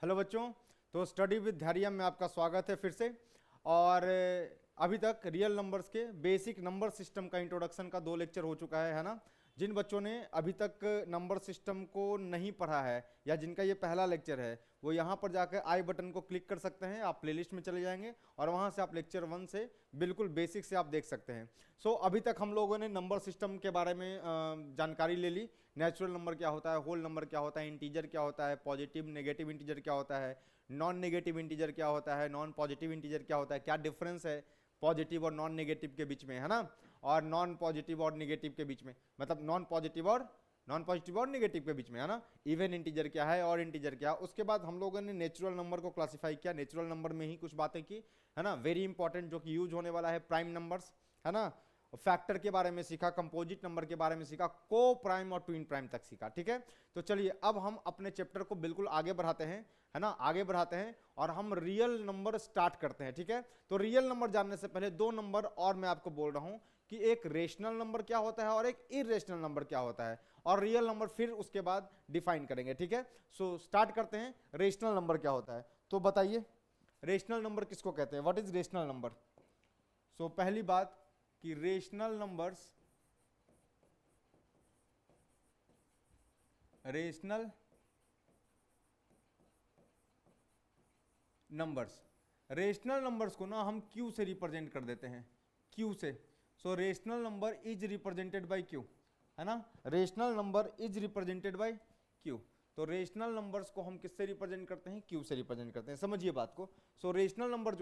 Hello बच्चों, तो study with धैर्य में आपका स्वागत है फिर से। और अभी तक रियल नंबर्स के बेसिक नंबर सिस्टम का इंट्रोडक्शन का 2 लेक्चर हो चुका है ना। जिन बच्चों ने अभी तक नंबर सिस्टम को नहीं पढ़ा है या जिनका ये पहला लेक्चर है, वो यहाँ पर जाकर आई बटन को क्लिक कर सकते हैं। आप प्लेलिस्ट में चले जाएंगे और वहाँ से आप लेक्चर 1 से बिल्कुल बेसिक से आप देख सकते हैं। अभी तक हम लोगों ने नंबर सिस्टम के बारे में जानकारी ले ली। नेचुरल नंबर क्या होता है, होल नंबर क्या होता है, इंटीजर क्या होता है, पॉजिटिव नेगेटिव इंटीजर क्या होता है, नॉन नेगेटिव इंटीजर क्या होता है, नॉन पॉजिटिव इंटीजर क्या होता है, क्या डिफरेंस है पॉजिटिव और नॉन नेगेटिव के बीच में, है ना। और नॉन पॉजिटिव और नेगेटिव के बीच में, मतलब नॉन पॉजिटिव और नेगेटिव के बीच में, है ना। इवन इंटीजर क्या है और इंटीजर क्या है। उसके बाद हम लोगों ने नेचुरल नंबर को क्लासिफाई किया, नेचुरल नंबर में ही कुछ बातें की, है ना। वेरी इंपॉर्टेंट जो कि यूज होने वाला है, प्राइम नंबर्स, है ना। फैक्टर के बारे में सीखा, कंपोजिट नंबर के बारे में सीखा, को प्राइम और ट्विन प्राइम तक सीखा, ठीक है। तो चलिए अब हम अपने चैप्टर को बिल्कुल आगे बढ़ाते हैं, है ना, आगे बढ़ाते हैं और हम रियल नंबर स्टार्ट करते हैं, ठीक है। तो रियल नंबर जानने से पहले 2 नंबर और मैं आपको बोल रहा हूं कि एक रेशनल नंबर क्या होता है और एक इरेशनल नंबर क्या होता है, और रियल नंबर फिर उसके बाद डिफाइन करेंगे, ठीक है। स्टार्ट करते हैं। रेशनल नंबर क्या होता है, तो बताइए रेशनल नंबर किसको कहते हैं, व्हाट इज रेशनल नंबर। पहली बात कि रेशनल नंबर्स को ना हम क्यू से रिप्रेजेंट कर देते हैं, क्यू से। Rational number is represented by Q, है ना। Rational number is represented by Q. तो रेशनल नंबर्स को हम किससे रिप्रेजेंट करते हैं, क्यू से रिप्रेजेंट करते हैं, समझिए बात को। Rational number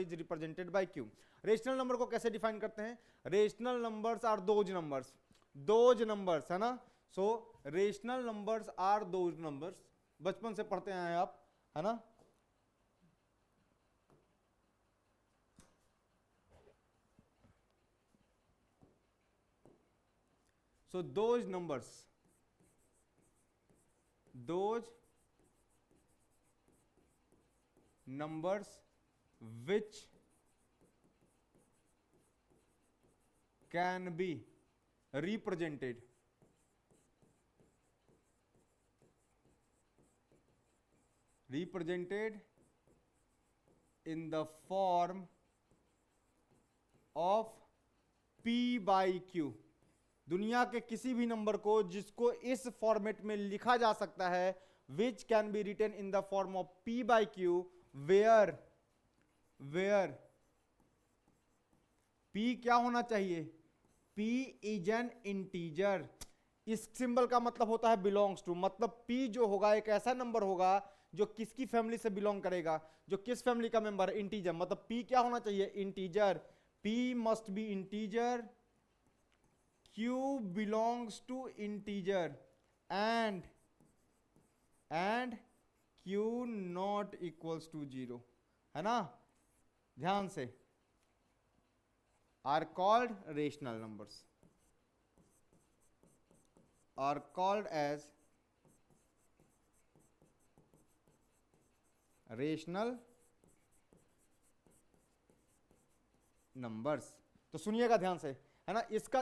is represented by Q. Rational number को कैसे डिफाइन करते हैं, rational numbers are those numbers, है ना। Rational numbers are those numbers, बचपन से पढ़ते आए हैं आप, है ना। those numbers which can be represented in the form of P by Q। दुनिया के किसी भी नंबर को जिसको इस फॉर्मेट में लिखा जा सकता है, which can be written in the form of P by Q, where P क्या होना चाहिए, P इज एन इंटीजर। इस सिंबल का मतलब होता है बिलोंग्स टू, मतलब P जो होगा एक ऐसा नंबर होगा जो किसकी फैमिली से बिलोंग करेगा, जो किस फैमिली का मेंबर है, इंटीजर। मतलब P क्या होना चाहिए, integer. P must be integer, Q belongs to integer and Q not equals to 0, है ना। ध्यान से, are called rational numbers, are called as rational numbers। तो सुनिएगा ध्यान से, है ना।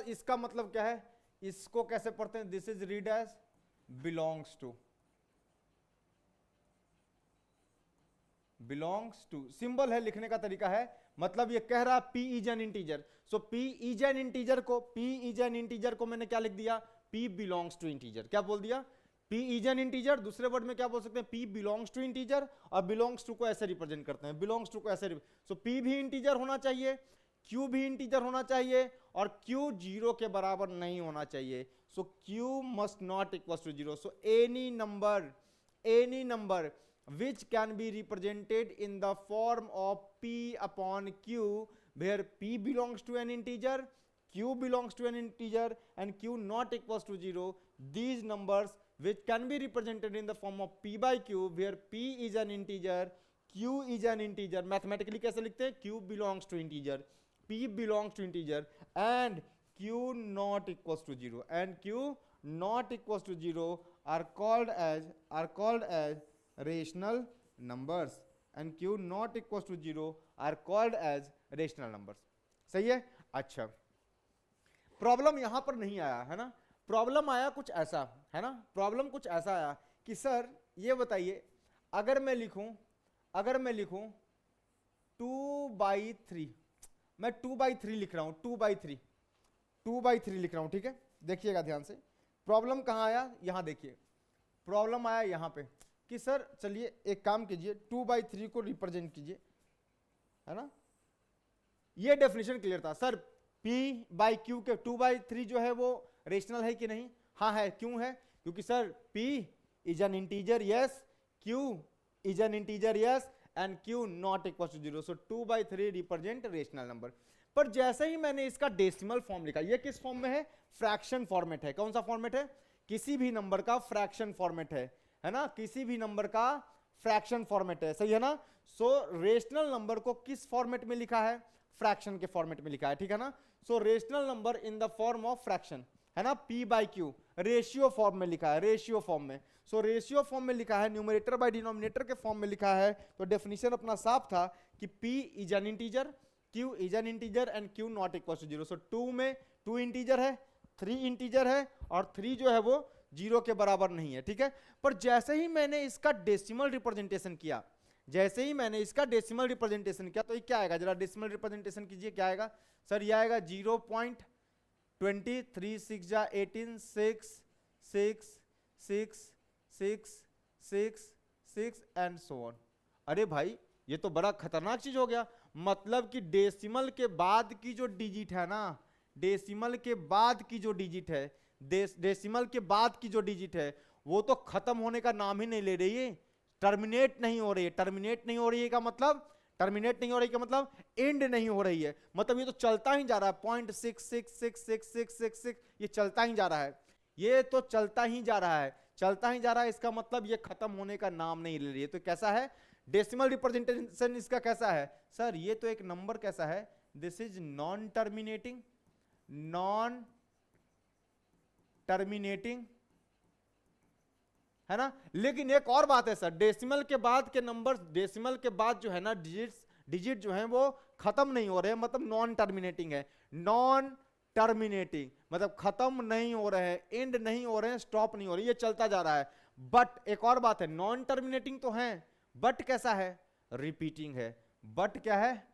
इसका मतलब क्या है, इसको कैसे पढ़ते हैं, this is read as belongs to, symbol है, लिखने का तरीका है। मतलब ये कह रहा P is an integer. P is an integer को मैंने क्या लिख दिया, P बिलोंग्स टू इंटीजर। क्या बोल दिया, P इज एन इंटीजर। दूसरे वर्ड में क्या बोल सकते हैं, P बिलोंग्स टू इंटीजर। और बिलोंग्स टू को ऐसे रिप्रेजेंट करते हैं, बिलोंग्स टू को ऐसे। P भी इंटीजर होना चाहिए, Q भी इंटीजर होना चाहिए, और Q 0 के बराबर नहीं होना चाहिए। Q must not equal to 0। Any number which can be represented in the form of P upon Q, where P belongs to an integer, Q belongs to an integer, and Q not equals to 0, these numbers which can be represented in the form of P by Q, where P is an integer, Q is an integer, mathematically कैसे लिखते हैं, Q belongs to integer, P belongs to integer, and Q not equals to 0, and Q not equals to 0 are called as rational numbers, and Q not equals to 0 are called as rational numbers। सही है। अच्छा, problem यहां पर नहीं आया, है ना। Problem आया कुछ ऐसा, है ना। प्रॉब्लम कुछ ऐसा आया कि सर ये बताइए, अगर मैं लिखूं 2/3, मैं 2/3 लिख रहा हूं, 2/3 लिख रहा हूं, ठीक है। देखिएगा ध्यान से, प्रॉब्लम कहां आया, यहां देखिए, प्रॉब्लम आया यहां पे कि सर चलिए एक काम कीजिए, 2/3 को रिप्रेजेंट कीजिए, है ना। ये डेफिनेशन क्लियर था सर, P/Q के 2/3 जो है वो रेशनल है कि नहीं, हाँ है, क्यों है, क्योंकि sir P is an integer, yes, Q is an integer, yes, and Q not equal to 0, so 2/3 represent rational number. पर जैसे ही मैंने इसका डेसिमल फॉर्म लिखा, ये किस फॉर्म में है, फ्रैक्शन फॉर्मेट है। कौन सा फॉर्मेट है, किसी भी नंबर का फ्रैक्शन फॉर्मेट है ना, किसी भी नंबर का फ्रैक्शन फॉर्मेट है, सही है ना। सो रेशनल नंबर को किस फॉर्मेट में लिखा है, फ्रैक्शन के फॉर्मेट में लिखा है, ठीक है ना। So rational number in the form of fraction, है ना, P/Q रेशियो फॉर्म में लिखा है, रेशियो फॉर्म में। सो रेशियो फॉर्म में लिखा है, न्यूमरेटर बाय डिनोमिनेटर के फॉर्म में लिखा है, तो डेफिनेशन अपना साफ था कि P is an integer, Q is an integer and Q not equal to 0। So 2 में 2 इंटीजर है, 3 इंटीजर है, और 3 जो है वो 0 के बराबर नहीं है, ठीक है। पर जैसे ही मैंने इसका डेसिमल रिप्रेजेंटेशन किया, तो ये क्या आएगा, जरा डेसिमल रिप्रेजेंटेशन कीजिए, क्या आएगा सर, ये आएगा 0.20, 3 6 जा 18, 6 6 6 6 6 6 एंड सो ऑन। अरे भाई ये तो बड़ा खतरनाक चीज हो गया, मतलब कि डेसिमल के बाद की जो डिजिट है ना, डेसिमल के बाद की जो डिजिट है, डेसिमल के बाद की जो डिजिट है वो तो खत्म होने का नाम ही नहीं ले रही है, टर्मिनेट नहीं हो रही है। टर्मिनेट नहीं हो रही है का मतलब, टर्मिनेट नहीं हो रही का मतलब एंड नहीं हो रही है, मतलब ये तो चलता ही जा रहा है, 0.666666 ये चलता ही जा रहा है, ये तो चलता ही जा रहा है, चलता ही जा रहा है, इसका मतलब ये खत्म होने का नाम नहीं ले रही है। तो कैसा है डेसिमल रिप्रेजेंटेशन इसका, कैसा है सर, ये तो एक नंबर कैसा है, this is non terminating, non terminating, है ना। लेकिन एक और बात है सर, डेसिमल के बाद के नंबर्स, डेसिमल के बाद जो है ना डिजिट जो है वो खत्म नहीं हो रहे हैं, मतलब नॉन टर्मिनेटिंग है, नॉन टर्मिनेटिंग मतलब खत्म नहीं हो रहे हैं, एंड नहीं हो रहे हैं, स्टॉप नहीं हो रही, ये चलता जा रहा है। बट एक और बात है, नॉन टर्मिनेटिंग तो है, बट कैसा है, रिपीटिंग है। बट क्या है,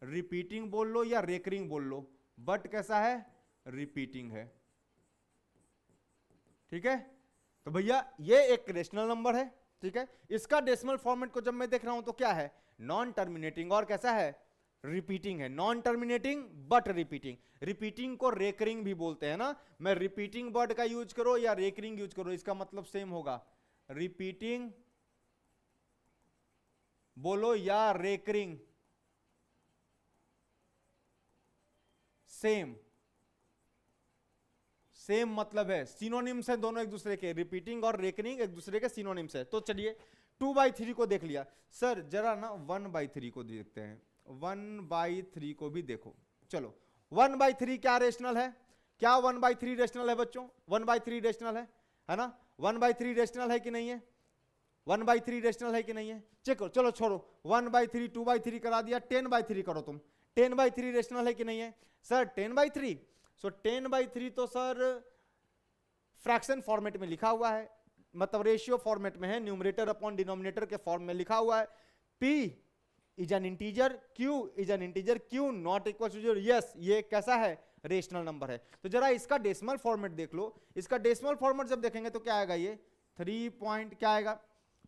रिपीटिंग बोल लो या रेकरिंग बोल लो, बट कैसा है, रिपीटिंग है, ठीक है। तो भैया ये एक रेशनल नंबर है, ठीक है। इसका डेसिमल फॉर्मेट को जब मैं देख रहा हूं तो क्या है, नॉन टर्मिनेटिंग, और कैसा है, रिपीटिंग है, non terminating but repeating. Repeating को रेकरिंग भी बोलते हैं ना, मैं रिपीटिंग वर्ड का यूज करो या रेकरिंग यूज करो, इसका मतलब सेम होगा, रिपीटिंग बोलो या रेकरिंग, सेम मतलब है, सिनोनिम्स है दोनों एक दूसरे के, रिपीटिंग और रेकरिंग एक दूसरे के सिनोनिम्स है। तो चलिए 2/3 को देख लिया, सर जरा ना 1/3 को देखते हैं, 1/3 को भी देखो। चलो 1/3 क्या रेशनल है, क्या 1/3 रेशनल है बच्चों, 1/3 रेशनल है ना, 1/3 रेशनल है कि नहीं है, 1/3 रेशनल है कि नहीं है, चेक करो, चलो छोड़ो 1/3 2/3 करा दिया, 10/3 करो तुम, 10/3 रेशनल है कि नहीं है सर, 10/3। सो 10/3 तो सर फ्रैक्शन फॉर्मेट में लिखा हुआ है, मतलब रेशियो फॉर्मेट में है, न्यूमरेटर अपॉन डिनोमिनेटर के फॉर्म में लिखा हुआ है, P is an integer, Q is an integer, Q not equal to 0, yes ये कैसा है, रेशनल नंबर है। तो जरा इसका डेसिमल फॉर्मेट देख लो, इसका डेसिमल फॉर्मेट जब देखेंगे तो क्या आएगा, ये 3 पॉइंट क्या आएगा,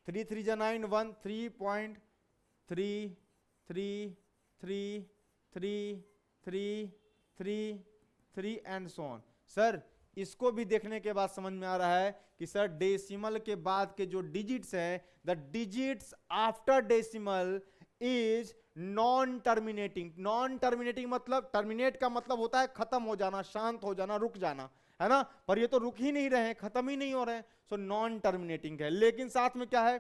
3 3 जा 9 1 3.3333333 एंड सो ऑन। सर इसको भी देखने के बाद समझ में आ रहा है कि सर डेसिमल के बाद के जो डिजिट्स हैं, the digits after decimal is non terminating. Non terminating मतलब, टर्मिनेट का मतलब होता है खत्म हो जाना, शांत हो जाना, रुक जाना, है ना, पर ये तो रुक ही नहीं रहे हैं, खत्म ही नहीं हो रहे हैं, सो नॉन टर्मिनेटिंग है। लेकिन साथ में क्या है,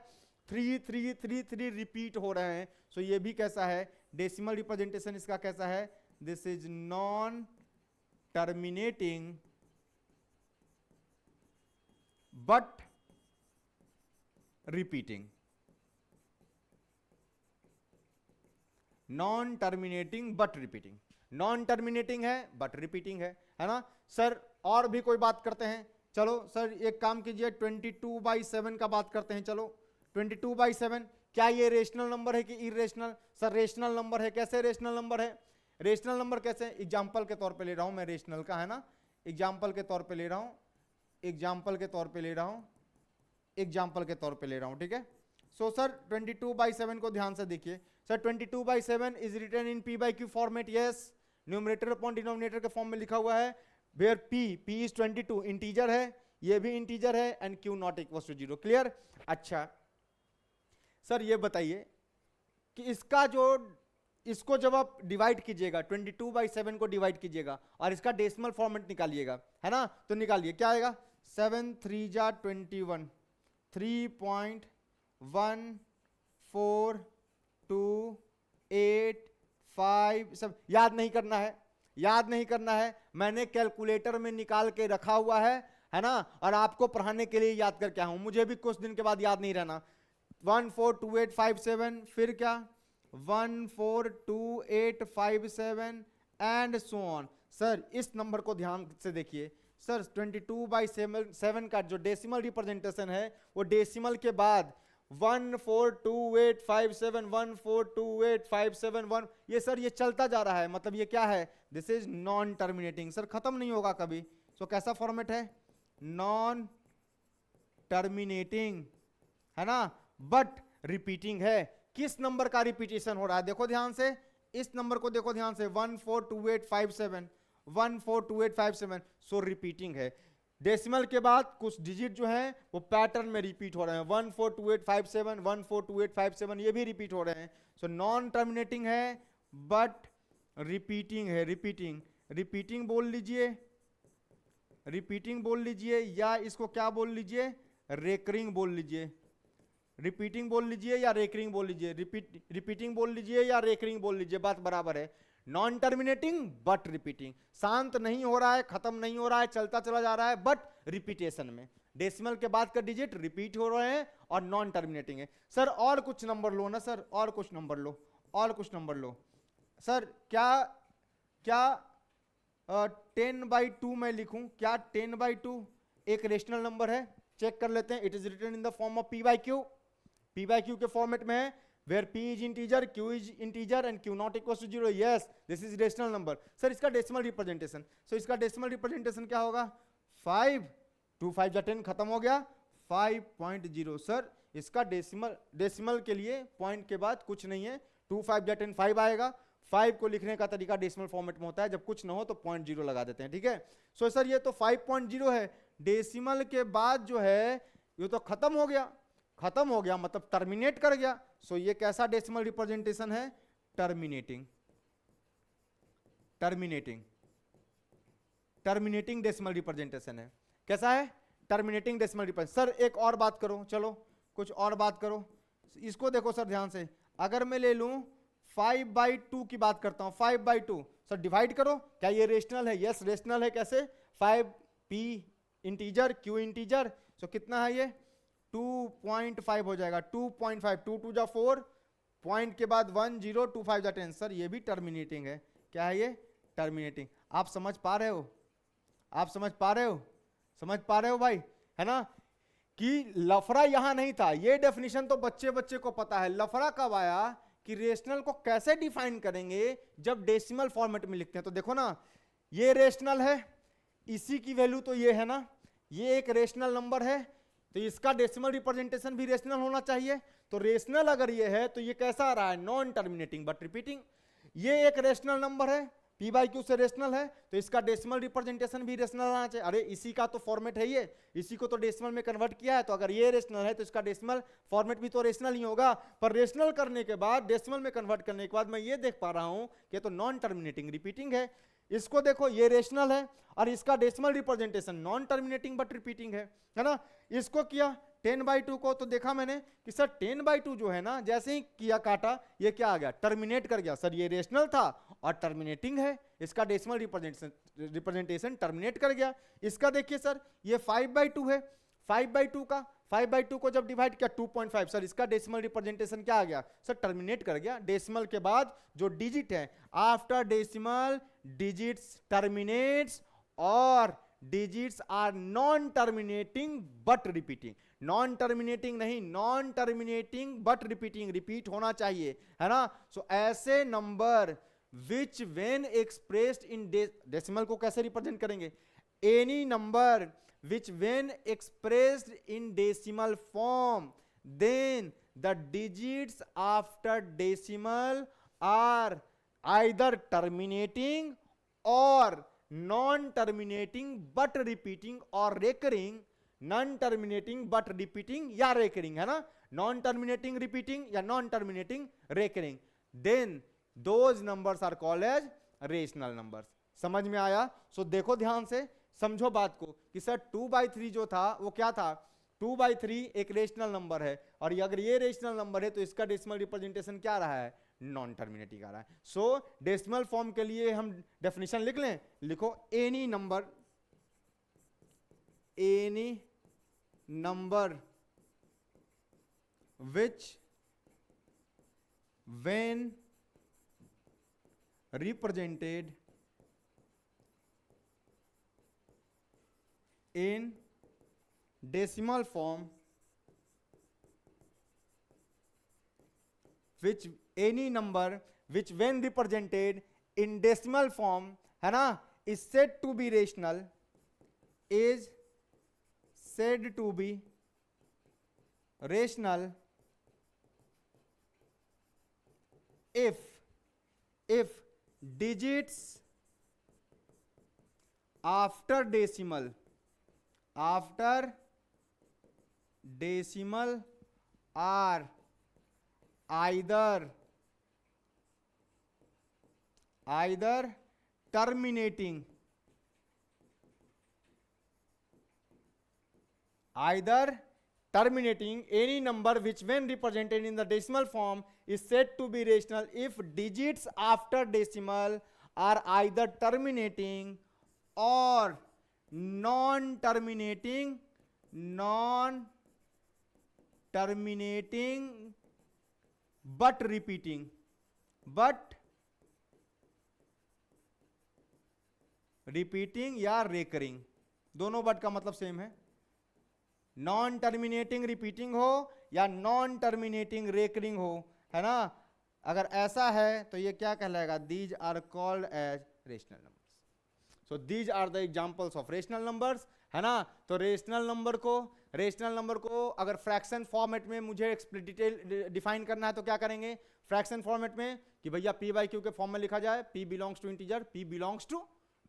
3 3 3 3 रिपीट हो रहे हैं, सो ये भी कैसा है, डेसिमल रिप्रेजेंटेशन इसका कैसा है, this is non terminating but repeating, non terminating but repeating, non terminating है बट रिपीटिंग है ना। सर और भी कोई बात करते हैं, चलो सर एक काम कीजिए 22/7 का बात करते हैं, चलो 22/7 क्या ये रेशनल नंबर है कि इरेशनल? सर रेशनल नंबर है। कैसे रेशनल नंबर है? रेशनल नंबर कैसे? एग्जाम्पल के तौर पे ले रहा हूं मैं रेशनल का, है ना, एग्जाम्पल के तौर पे ले रहा हूं, एग्जाम्पल के तौर पे ले रहा हूं, एग्जाम्पल के तौर पे ले रहा हूं, ठीक है। सो सर 22/7 को ध्यान से देखिए। Sir 22/7 is written in p/q format. Yes, numerator upon denominator के फॉर्म में लिखा हुआ है, वेयर p इज 22, इंटीजर है, ये भी इंटीजर है, and q not equals to 0। Clear? अच्छा सर ये बताइए कि इसका जो, इसको जब आप डिवाइड कीजिएगा 22/7 को डिवाइड कीजिएगा और इसका डेसिमल फॉर्मेट निकालिएगा, है ना, तो निकालिए क्या आएगा? 7 3 जा 21, 3.1428 सब याद नहीं करना है, याद नहीं करना है, मैंने कैलकुलेटर में निकाल के रखा हुआ है ना, और आपको पढ़ाने के लिए याद करके आया हूं, मुझे भी कुछ दिन के बाद याद नहीं रहना। 142857, फिर क्या 142857 एंड सो ऑन। सर इस नंबर को ध्यान से देखिए। सर 22/7 का जो डेसिमल रिप्रेजेंटेशन है वो डेसिमल के बाद 142857 142857 ये सर ये चलता जा रहा है, मतलब ये क्या है? This is non terminating. Sir खत्म नहीं होगा कभी। सो कैसा फॉर्मेट है? नॉन टर्मिनेटिंग, है ना, बट रिपीटिंग है। किस नंबर का रिपीटेशन हो रहा है? देखो ध्यान से, इस नंबर को देखो ध्यान से, 142857 142857, सो रिपीटिंग है। डेसिमल के बाद कुछ डिजिट जो है वो पैटर्न में रिपीट हो रहे हैं, 142857 142857 ये भी रिपीट हो रहे हैं। सो नॉन टर्मिनेटिंग है बट रिपीटिंग है। रिपीटिंग, रिपीटिंग बोल लीजिए, रिपीटिंग बोल लीजिए, या इसको क्या बोल लीजिए? रेकरिंग बोल लीजिए। रिपीटिंग बोल लीजिए या रेकरिंग बोल लीजिए, रिपीटिंग बोल लीजिए या रेकरिंग बोल लीजिए, बात बराबर है। नॉन टर्मिनेटिंग बट रिपीटिंग, शांत नहीं हो रहा है, खत्म नहीं हो रहा है, चलता चला जा रहा है, बट रिपीटेशन में डेसिमल के बाद का डिजिट रिपीट हो रहे हैं और नॉन टर्मिनेटिंग है। सर और कुछ नंबर लो ना सर, और कुछ नंबर लो, और कुछ नंबर लो। सर क्या क्या 10/2 मैं लिखूं? क्या 10/2 एक रेशनल नंबर है? चेक कर लेते हैं। It is written in the form of p/q, p/q के फॉर्मेट में है, where p is integer, q is integer and q not equals to 0. yes, this is rational number. Sir इसका decimal representation, सो इसका decimal representation क्या होगा? 5 2 5 जा 10, खत्म हो गया, 5.0। सर इसका डेसिमल के लिए पॉइंट के बाद कुछ नहीं है, 2 5 जा 10 5 आएगा। 5 को लिखने का तरीका डेसिमल फॉर्मेट में होता है, जब कुछ ना हो तो 0.0 लगा देते हैं, ठीक है। सो सर ये तो 5.0 है, डेसिमल के बाद जो है ये तो खत्म हो गया, खत्म हो गया मतलब टर्मिनेट कर गया। सो ये कैसा डेसिमल रिप्रेजेंटेशन है? Terminating, terminating, terminating decimal representation है। कैसा है? Terminating decimal representation. सर एक और बात करो, चलो कुछ और बात करो, इसको देखो सर ध्यान से। अगर मैं ले लूं 5/2 की बात करता हूं, 5/2, सर डिवाइड करो, क्या ये रेशनल है? यस रेशनल है। कैसे? 5p इंटीजर, q इंटीजर, सो कितना है ये? 2.5 हो जाएगा, 2.5, 2 2 जा 4, पॉइंट के बाद 1 0 2 5 जा 10। सर ये भी टर्मिनेटिंग है। क्या है ये? टर्मिनेटिंग। आप समझ पा रहे हो? आप समझ पा रहे हो? समझ पा रहे हो भाई, है ना, कि लफड़ा यहां नहीं था। ये डेफिनेशन तो बच्चे बच्चे को पता है, लफड़ा कब आया कि रेशनल को कैसे डिफाइन करेंगे जब डेसिमल फॉर्मेट में लिखते हैं। तो देखो ना, ये रेशनल है, इसी की वैल्यू तो ये है ना, ये एक रेशनल नंबर है, तो इसका डेसिमल रिप्रेजेंटेशन भी रेशनल होना चाहिए। तो रेशनल अगर ये है तो ये कैसा आ रहा है? Non terminating but repeating. ये एक रेशनल नंबर है, p/q से रेशनल है, तो इसका डेसिमल रिप्रेजेंटेशन भी रेशनल आना चाहिए। अरे इसी का तो फॉर्मेट है ये, इसी को तो डेसिमल में कन्वर्ट किया है, तो अगर ये रेशनल है तो इसका डेसिमल फॉर्मेट भी तो रेशनल ही होगा। पर रेशनल करने के बाद, डेसिमल में कन्वर्ट करने के बाद मैं ये देख पा रहा हूं कि तो नॉन टर्मिनेटिंग रिपीटिंग है। इसको देखो, ये रेशनल है और इसका decimal representation non terminating but repeating है ना। इसको किया 10/2 को, तो देखा मैंने कि सर 10/2 जो है ना, जैसे ही किया काटा, ये क्या आ गया? टर्मिनेट कर गया। सर ये रेशनल था और टर्मिनेटिंग है, इसका डेसिमल रिप्रेजेंटेशन टर्मिनेट कर गया। इसका देखिए सर, ये 5/2 है, 5/2 को जब डिवाइड किया 2.5, सर इसका डेसिमल रिप्रेजेंटेशन क्या आ गया? सर टर्मिनेट कर गया। डेसिमल के बाद जो डिजिट है, आफ्टर डेसिमल डिजिट्स टर्मिनेट्स और digits are non terminating but repeating. Non terminating नहीं, non terminating but repeating, repeat होना चाहिए, है ना। सो ऐसे number which when expressed in decimal को कैसे रिप्रेजेंट करेंगे, any number which when expressed in decimal form then the digits after decimal are either terminating or non-terminating but repeating or recurring, non-terminating but repeating या recurring, है ना, non-terminating repeating या non-terminating recurring, then those numbers are called as rational numbers। समझ में आया? सो देखो ध्यान से समझो बात को कि सर 2/3 जो था वो क्या था, 2/3 एक रेशनल नंबर है, और अगर ये रेशनल नंबर है तो इसका डेसिमल रिप्रेजेंटेशन क्या रहा है, नॉन टर्मिनेटिंग आ रहा है। सो डेसिमल फॉर्म के लिए हम डेफिनेशन लिख लें, लिखो any number which when represented in decimal form, which any number which when represented in decimal form, है ना, is said to be rational, is said to be rational if digits after decimal are either terminating any number which when represented in the decimal form is said to be rational if digits after decimal are either terminating or non-terminating but repeating या recurring, दोनों but का मतलब same है, non terminating repeating हो या non terminating recurring हो, है ना। अगर ऐसा है तो ये क्या कहलाएगा, these are called as rational numbers. So these are the examples of rational numbers, है ना। तो रेशनल नंबर को अगर फ्रैक्शन फॉर्मेट में मुझे डिटेल डिफाइन करना है तो क्या करेंगे, फ्रैक्शन फॉर्मेट में कि भैया p/q के फॉर्म में लिखा जाए, p belongs to integer,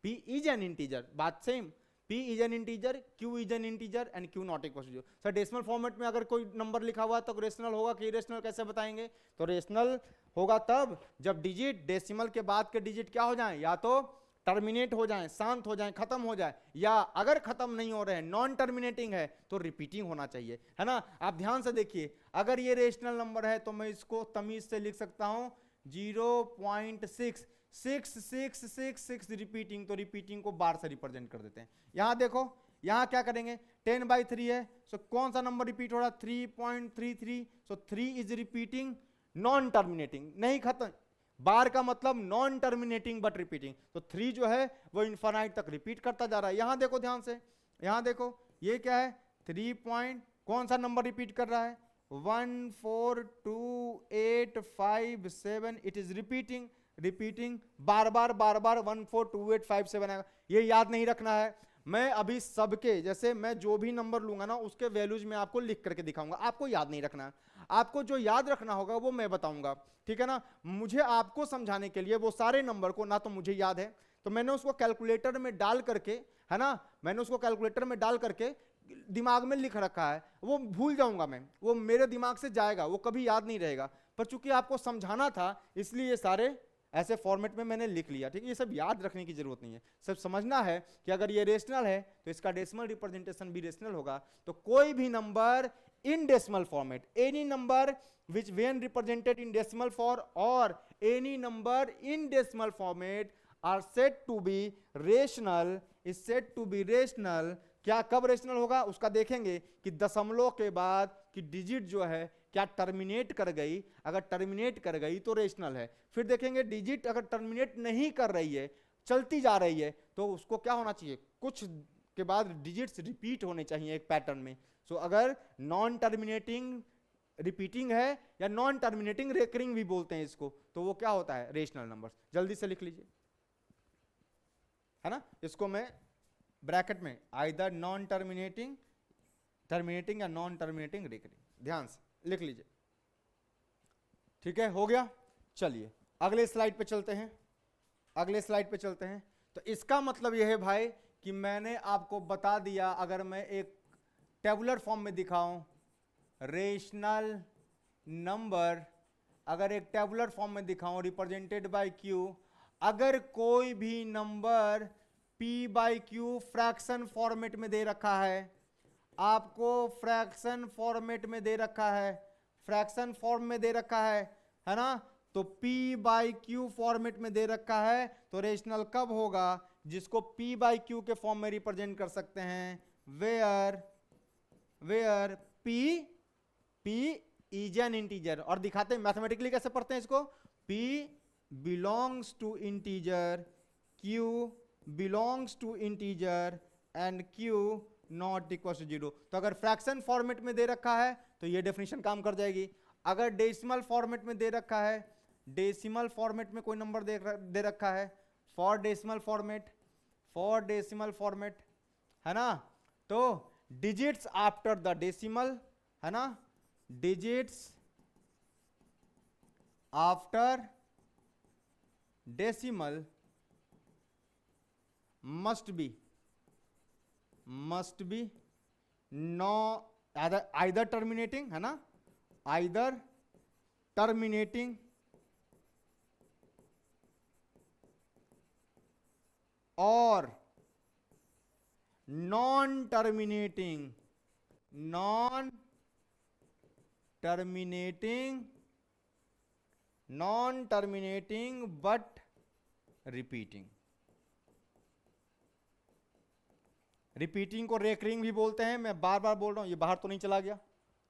p is an integer, बात same, p is an integer, q is an integer and q not equal to 0। Sir decimal format में अगर कोई नंबर लिखा हुआ तो रेशनल होगा कि इरेशनल, कैसे बताएंगे, तो रेशनल होगा तब जब डिजिट डेसिमल के बाद के डिजिट क्या हो जाएं, या तो टर्मिनेट हो जाएं, शांत हो जाएं, खत्म हो जाए, या अगर खत्म नहीं हो रहे हैं, नॉन टर्मिनेटिंग है तो रिपीटिंग होना चाहिए, है ना। आप ध्यान से देखिए, अगर ये रेशनल नंबर है तो मैं इसको तमीज से लिख सकता हूं 0.6666 रिपीटिंग, तो रिपीटिंग को बार से रिप्रेजेंट कर देते हैं। यहां देखो, यहां क्या करेंगे, 10/3 है, सो कौन सा नंबर रिपीट हो रहा, 3.33, सो 3 इज रिपीटिंग, नॉन टर्मिनेटिंग, नहीं खत्म, बार का मतलब नॉन टर्मिनेटिंग बट रिपीटिंग, तो 3 जो है वो इनफाइनाइट तक रिपीट करता जा रहा है। यहां देखो ध्यान से, यहां देखो ये क्या है, 3 पॉइंट, कौन सा नंबर रिपीट कर रहा है, 1428557, इट इज रिपीटिंग बार बार 1428557 आएगा। ये याद नहीं रखना है, मैं अभी सबके, जैसे मैं जो भी नंबर लूंगा ना उसके वैल्यूज में आपको लिख करके दिखाऊंगा, आपको याद नहीं रखना है, आपको जो याद रखना होगा वो मैं बताऊंगा, ठीक है ना। मुझे आपको समझाने के लिए वो सारे नंबर को ना तो मुझे याद है, तो मैंने उसको कैलकुलेटर में डाल करके, है ना, मैंने उसको कैलकुलेटर में डाल करके दिमाग में लिख रखा है, वो भूल जाऊंगा मैं, वो मेरे दिमाग से जाएगा, वो कभी याद नहीं रहेगा, पर चूंकि आपको समझाना था इसलिए ये सारे ऐसे फॉर्मेट में मैंने लिख लिया, ठीक है। ये सब याद रखने की जरूरत नहीं है, सब समझना है कि अगर ये रेशनल है तो इसका डेसिमल रिप्रेजेंटेशन भी रेशनल होगा। तो कोई भी number in decimal format, any number which when represented in decimal form or any number in decimal format are said to be rational, is said to be rational। क्या कब rational होगा उसका देखेंगे कि दशमलव के बाद कि डिजिट जो है क्या टर्मिनेट कर गई, अगर टर्मिनेट कर गई तो रेशनल है। फिर देखेंगे डिजिट अगर टर्मिनेट नहीं कर रही है, चलती जा रही है, तो उसको क्या होना चाहिए, कुछ के बाद डिजिट्स रिपीट होने चाहिए एक पैटर्न में। सो अगर नॉन टर्मिनेटिंग रिपीटिंग है या नॉन टर्मिनेटिंग रेकरिंग भी बोलते हैं इसको, तो वो क्या होता है, रेशनल नंबर्स। जल्दी से लिख लीजिए, है ना, इसको मैं ब्रैकेट में आइदर नॉन टर्मिनेटिंग, टर्मिनेटिंग या नॉन टर्मिनेटिंग रेकरिंग, ध्यान से लिख लीजिए। ठीक है, हो गया। चलिए अगले स्लाइड पे चलते हैं, अगले स्लाइड पे चलते हैं। तो इसका मतलब यह है भाई कि मैंने आपको बता दिया, अगर मैं एक टेबुलर फॉर्म में दिखाऊं रेशनल नंबर, अगर एक टेबुलर फॉर्म में दिखाऊं रिप्रेजेंटेड बाय क्यू, अगर कोई भी number p by Q fraction format में दे रखा है, आपको फ्रैक्शन फॉर्मेट में दे रखा है, फ्रैक्शन फॉर्म में दे रखा है ना, तो p बाई क्यू फॉर्मेट में दे रखा है, तो रेशनल कब होगा, जिसको p बाई क्यू के फॉर्म में रिप्रेजेंट कर सकते हैं, where p is an integer. और दिखाते हैं मैथमेटिकली कैसे पढ़ते हैं इसको, p belongs to integer, q belongs to integer and q not equal to 0। तो अगर फ्रैक्शन फॉर्मेट में दे रखा है तो ये डेफिनेशन काम कर जाएगी। अगर डेसिमल फॉर्मेट में दे रखा है, डेसिमल फॉर्मेट में कोई नंबर दे रखा है, फॉर डेसिमल फॉर्मेट, है ना, तो डिजिट्स आफ्टर द डेसिमल, है ना, digits after decimal must be know either terminating, है ना, आइदर टर्मिनेटिंग और नॉन टर्मिनेटिंग बट रिपीटिंग को रेकरिंग भी बोलते हैं। मैं बार बार बोल रहा हूं, ये बाहर तो नहीं चला गया,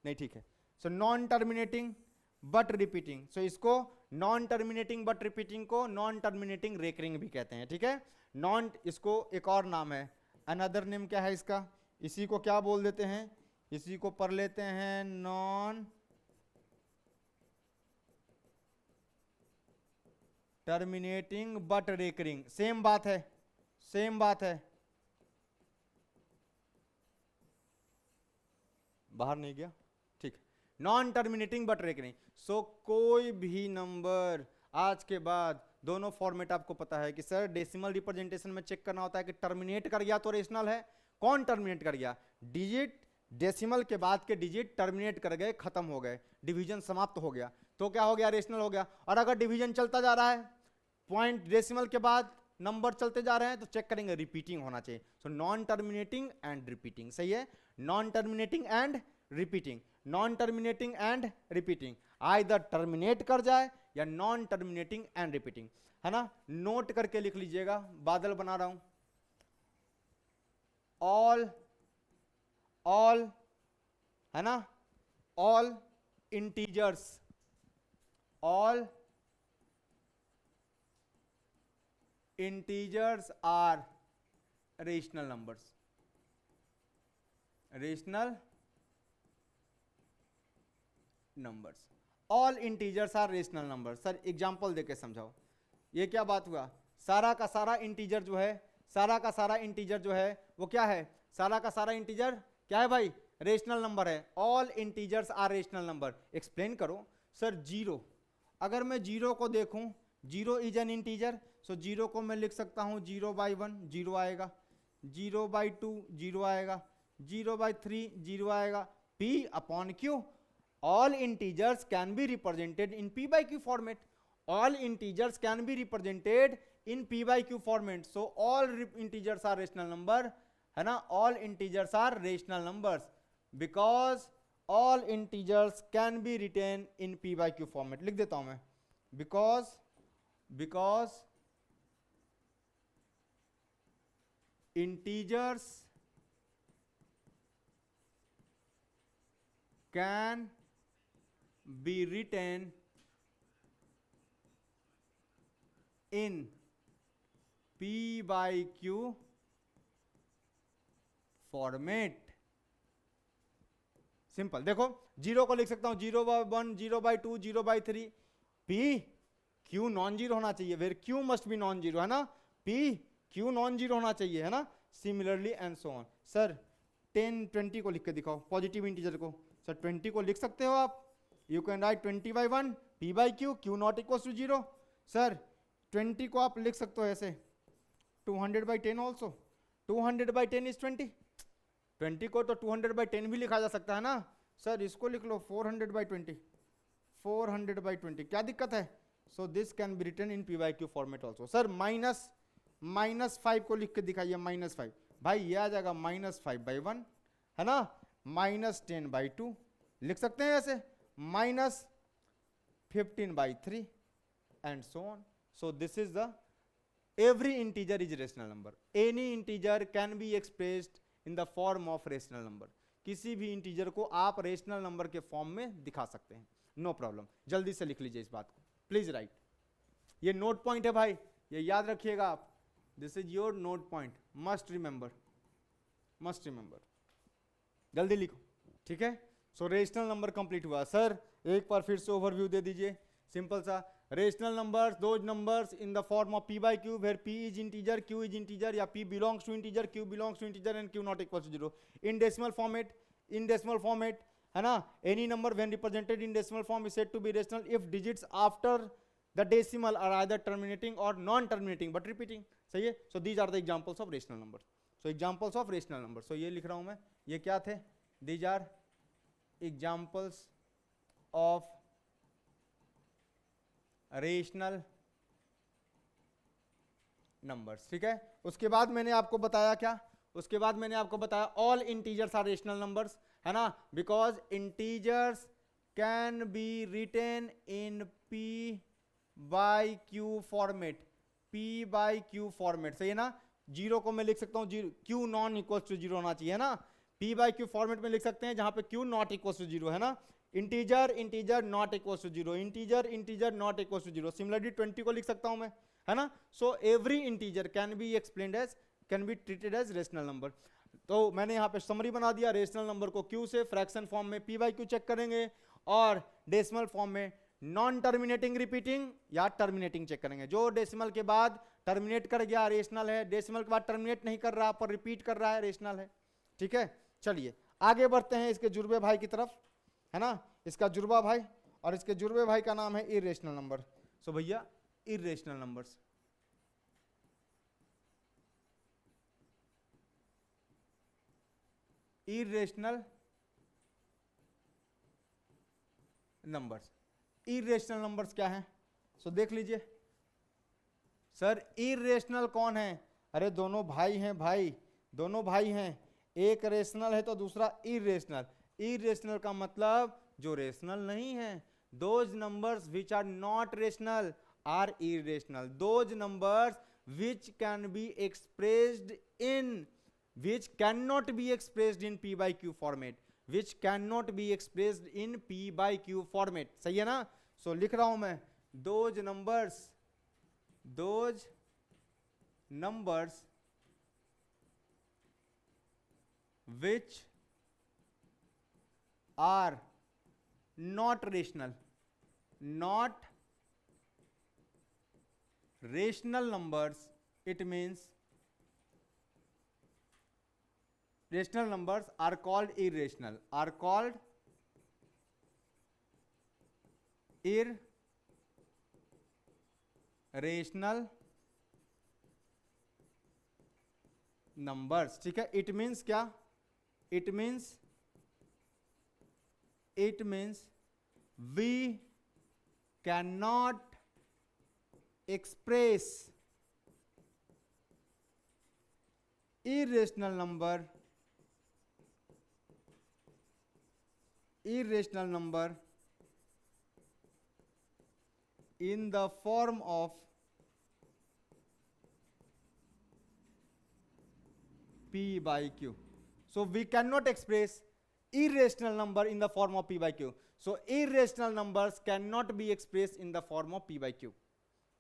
नहीं, ठीक है। So non terminating but repeating, so इसको नॉन टर्मिनेटिंग बट रिपीटिंग को नॉन टर्मिनेटिंग रेकरिंग भी कहते हैं, ठीक है। नॉन, इसको एक और नाम है, अनदर नेम क्या है इसका, इसी को क्या बोल देते हैं, इसी को पढ़ लेते हैं non terminating but recurring. Same बात है, बाहर नहीं गया, ठीक, नॉन टर्मिनेटिंग बट रेकरिंग। सो कोई भी नंबर आज के बाद, दोनों फॉर्मेट आपको पता है कि सर डेसिमल रिप्रेजेंटेशन में चेक करना होता है कि टर्मिनेट कर गया तो रेशनल है। कौन टर्मिनेट कर गया, डिजिट, डेसिमल के बाद के डिजिट टर्मिनेट कर गए, खत्म हो गए, डिवीजन समाप्त हो गया, तो क्या हो गया, रेशनल हो गया। और अगर डिवीजन चलता जा रहा है, पॉइंट डेसिमल के बाद नंबर चलते जा रहे हैं, तो चेक करेंगे रिपीटिंग होना चाहिए। सो नॉन टर्मिनेटिंग एंड रिपीटिंग, सही है, non terminating and repeating, either terminate कर जाए या नॉन टर्मिनेटिंग एंड रिपीटिंग, है ना। नोट करके लिख लीजिएगा, बादल बना रहा हूं, ऑल, है ना, all integers are rational numbers, all integers are rational numbers. Sir example देके समझाओ, ये क्या बात हुआ, सारा का सारा इंटीजर जो है, वो क्या है, सारा का सारा इंटीजर क्या है भाई, रेशनल नंबर है। All integers are rational number, explain करो। सर जीरो, अगर मैं जीरो को देखूं, zero is an integer, so zero को मैं लिख सकता हूं 0/1 जीरो आएगा, 0/2 जीरो आएगा, 0/3 जीरो आएगा, p upon q। All integers can be represented in p by q format. All integers can be represented in p by q format. So all integers are rational number, है ना, all integers are rational numbers because all integers can be written in p by q format. लिख देता हूं मैं, because integers can be written in p by q format, simple. देखो zero को लिख सकता हूं 0/1, 0/2, 0/3। पी क्यू नॉन जीरो होना चाहिए, where Q must be non zero, है ना, पी क्यू नॉन जीरो होना चाहिए, है ना, similarly and so on. Sir 10, 20 को लिख के दिखाओ, पॉजिटिव इंटीजर को। सर 20 को लिख सकते हो आप, you can write 20/1 p by q, q not equal to 0। Sir 20 को आप लिख सकते हो ऐसे 200/10 ऑल्सो, 200/10 इज 20। 20 को तो 200/10 भी लिखा जा सकता है ना। सर इसको लिख लो 400/20, 400/20, क्या दिक्कत है। So this can be written in p by q format also. Sir -5 को लिख के दिखाइए, -5, भाई ये आ जाएगा -5/1, है ना, -10/2 लिख सकते हैं ऐसे, -15/3 and so on. So this is the every integer is rational number, any integer can be expressed in the form of rational number। किसी भी इंटीजर को आप रेशनल नंबर के फॉर्म में दिखा सकते हैं, नो प्रॉब्लम। जल्दी से लिख लीजिए इस बात को, प्लीज राइट। ये नोट पॉइंट है भाई, ये याद रखिएगा आप, this is your note point, must remember, must remember. जल्दी लिखो, ठीक है। सो रेशनल नंबर कंप्लीट हुआ। सर एक बार फिर से ओवरव्यू दे दीजिए, सिंपल सा। Rational numbers, those numbers in the form of p by q, where p is integer, q is integer, या p belongs to integer, q belongs to integer and q not equal to 0। in decimal format, है ना, any number when represented in decimal form is said to be rational if digits after the decimal are either terminating or non terminating but repeating। सही है। so these are the examples of rational numbers, so examples of rational numbers। so ये लिख रहा हूं मैं, ये क्या थे, these are examples of rational numbers, ठीक है। उसके बाद मैंने आपको बताया क्या, उसके बाद मैंने आपको बताया all integers are rational numbers, है ना, because integers can be written in p by q format, p by q format, सही है ना। जीरो को मैं लिख सकता हूं q नॉन इक्वल टू 0 होना चाहिए, है ना, p by q फॉर्मेट में लिख सकते हैं जहां पे q नॉट इक्वल टू 0, है ना। Integer not equal to 0, integer not equal to 0। Similarly 20 को लिख सकता हूं मैं, है ना। So every integer can be explained as, can be treated as rational number. तो मैंने यहाँ पे समरी बना दिया, रेशनल नंबर को q से, फ्रैक्शन फॉर्म में p by q चेक करेंगे, और डेसिमल फॉर्म में नॉन टर्मिनेटिंग रिपीटिंग या टर्मिनेटिंग चेक करेंगे। जो डेसिमल के बाद टर्मिनेट कर गया रेशनल है, डेसिमल के बाद टर्मिनेट नहीं कर रहा पर रिपीट कर रहा है रेशनल है, ठीक है। चलिए आगे बढ़ते हैं इसके जुर्बे भाई की तरफ, है ना, इसका जुर्बा भाई, और इसके जुर्बे भाई का नाम है इर्रेशनल नंबर। सो भैया irrational numbers, irrational numbers, irrational numbers क्या है। सो देख लीजिए। सर इर्रेशनल कौन है, अरे दोनों भाई हैं भाई, दोनों भाई हैं, एक रेशनल है तो दूसरा इर्रेशनल। इर्रेशनल का मतलब जो रेशनल नहीं है। Those numbers which are not rational are irrational. Those numbers which can be expressed in, which can not be expressed in p by q format, which can not be expressed in p by q format, सही है ना। सो लिख रहा हूं मैं, those numbers which are not rational numbers, it means rational numbers are called irrational, are called irrational numbers, ठीक है। it means क्या, it means we cannot express irrational number in the form of p by q. So we cannot express irrational number in the form of p by q. So irrational numbers cannot be expressed in the form of p by q,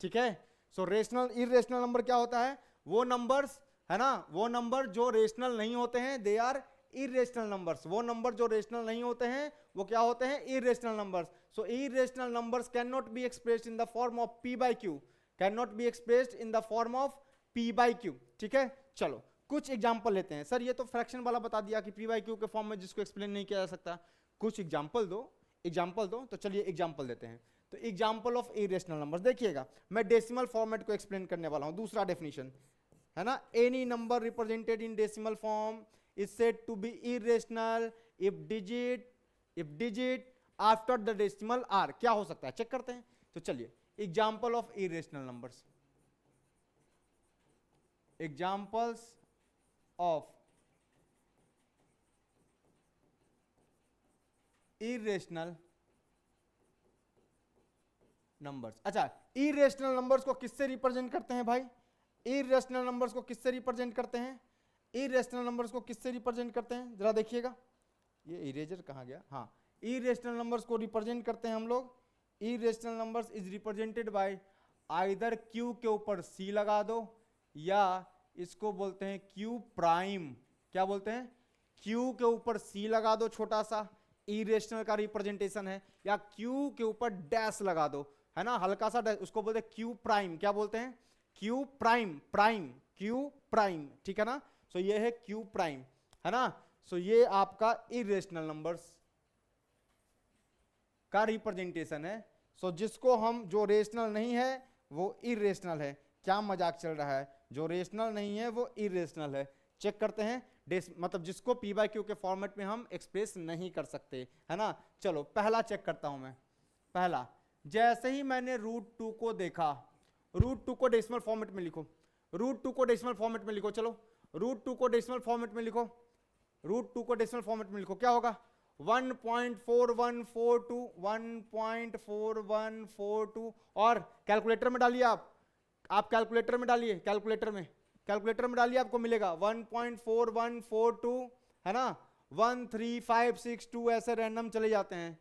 ठीक है। सो rational irrational number क्या होता है, वो numbers, है ना, वो number जो रेशनल नहीं होते हैं, दे आर इरेशनल नंबर्स, वो नंबर जो रेशनल नहीं होते हैं वो क्या होते हैं, irrational numbers. So irrational numbers can not be expressed in the form of p by Q, can not be expressed in the form of p by Q. ठीक है, चलो कुछ एग्जांपल लेते हैं। सर ये तो फ्रैक्शन वाला बता दिया कि p बाई क्यू के फॉर्म में जिसको एक्सप्लेन नहीं किया जा सकता, कुछ एग्जांपल दो, एग्जांपल दो। तो चलिए एग्जांपल देते हैं। तो एग्जांपल ऑफ इरेशनल नंबर्स देखिएगा, मैं डेसिमल फॉर्मेट को एक्सप्लेन करने वाला हूं। दूसरा डेफिनेशन है ना, any number represented in decimal form is said to be irrational if digit after the decimal are. क्या हो सकता है चेक करते हैं। तो चलिए example of irrational numbers, examples of irrational numbers. अच्छा, इरेशनल नंबर्स को किससे रिप्रेजेंट करते हैं भाई, इरेशनल नंबर्स को किससे रिप्रेजेंट करते हैं, इरेशनल नंबर्स को किससे रिप्रेजेंट करते हैं, जरा देखिएगा। ये इरेजर कहाँ गया, हाँ, इरेशनल नंबर्स को रिप्रेजेंट करते हैं हम लोग। Irrational numbers is represented bye either Q के ऊपर सी लगा दो, या इसको बोलते हैं क्यू प्राइम। क्या बोलते हैं, क्यू के ऊपर सी लगा दो, छोटा सा इरेशनल का रिप्रेजेंटेशन है, या क्यू के ऊपर डैश लगा दो, है ना, हल्का सा डैश, उसको बोलते हैं क्यू प्राइम। क्या बोलते हैं, Q prime, prime, Q prime. ठीक है ना, सो ये है क्यू प्राइम, है ना। सो ये आपका इरेशनल नंबर्स का रिप्रेजेंटेशन है। सो जिसको हम, जो रेशनल नहीं है वो इरेशनल है। क्या मजाक चल रहा है, जो रेशनल नहीं है वो इरेशनल है। चेक करते हैं, मतलब जिसको p बाई क्यू के फॉर्मेट में हम एक्सप्रेस नहीं कर सकते, है ना। चलो पहला चेक करता हूं मैं। पहला, जैसे ही मैंने √2 को देखा, √2 को डेसिमल फॉर्मेट में लिखो, √2 को डेसिमल फॉर्मेट में लिखो, चलो √2 को डेसिमल फॉर्मेट में लिखो, √2 को डेसिमल फॉर्मेट में लिखो, क्या होगा 1.4142, 1.4142। और कैलकुलेटर में डालिए, आप कैलकुलेटर में डालिए, कैलकुलेटर में डालिए, आपको मिलेगा 1.4142, है ना, 13562, ऐसे रैंडम चले जाते हैं,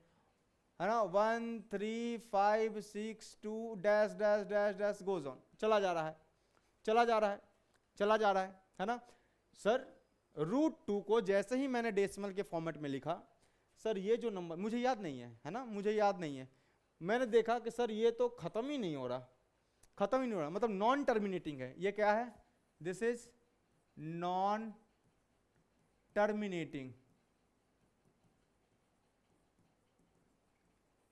है ना, 13562 dash dash dash dash goes on, चला जा रहा है, चला जा रहा है, चला जा रहा है ना। सर √2 को जैसे ही मैंने डेसिमल के फॉर्मेट में लिखा, सर ये जो नंबर मुझे याद नहीं है ना, मुझे याद नहीं है, मैंने देखा कि सर ये तो खत्म ही नहीं हो रहा, खत्म ही नहीं हो रहा, मतलब नॉन टर्मिनेटिंग है। ये क्या है, this is non terminating,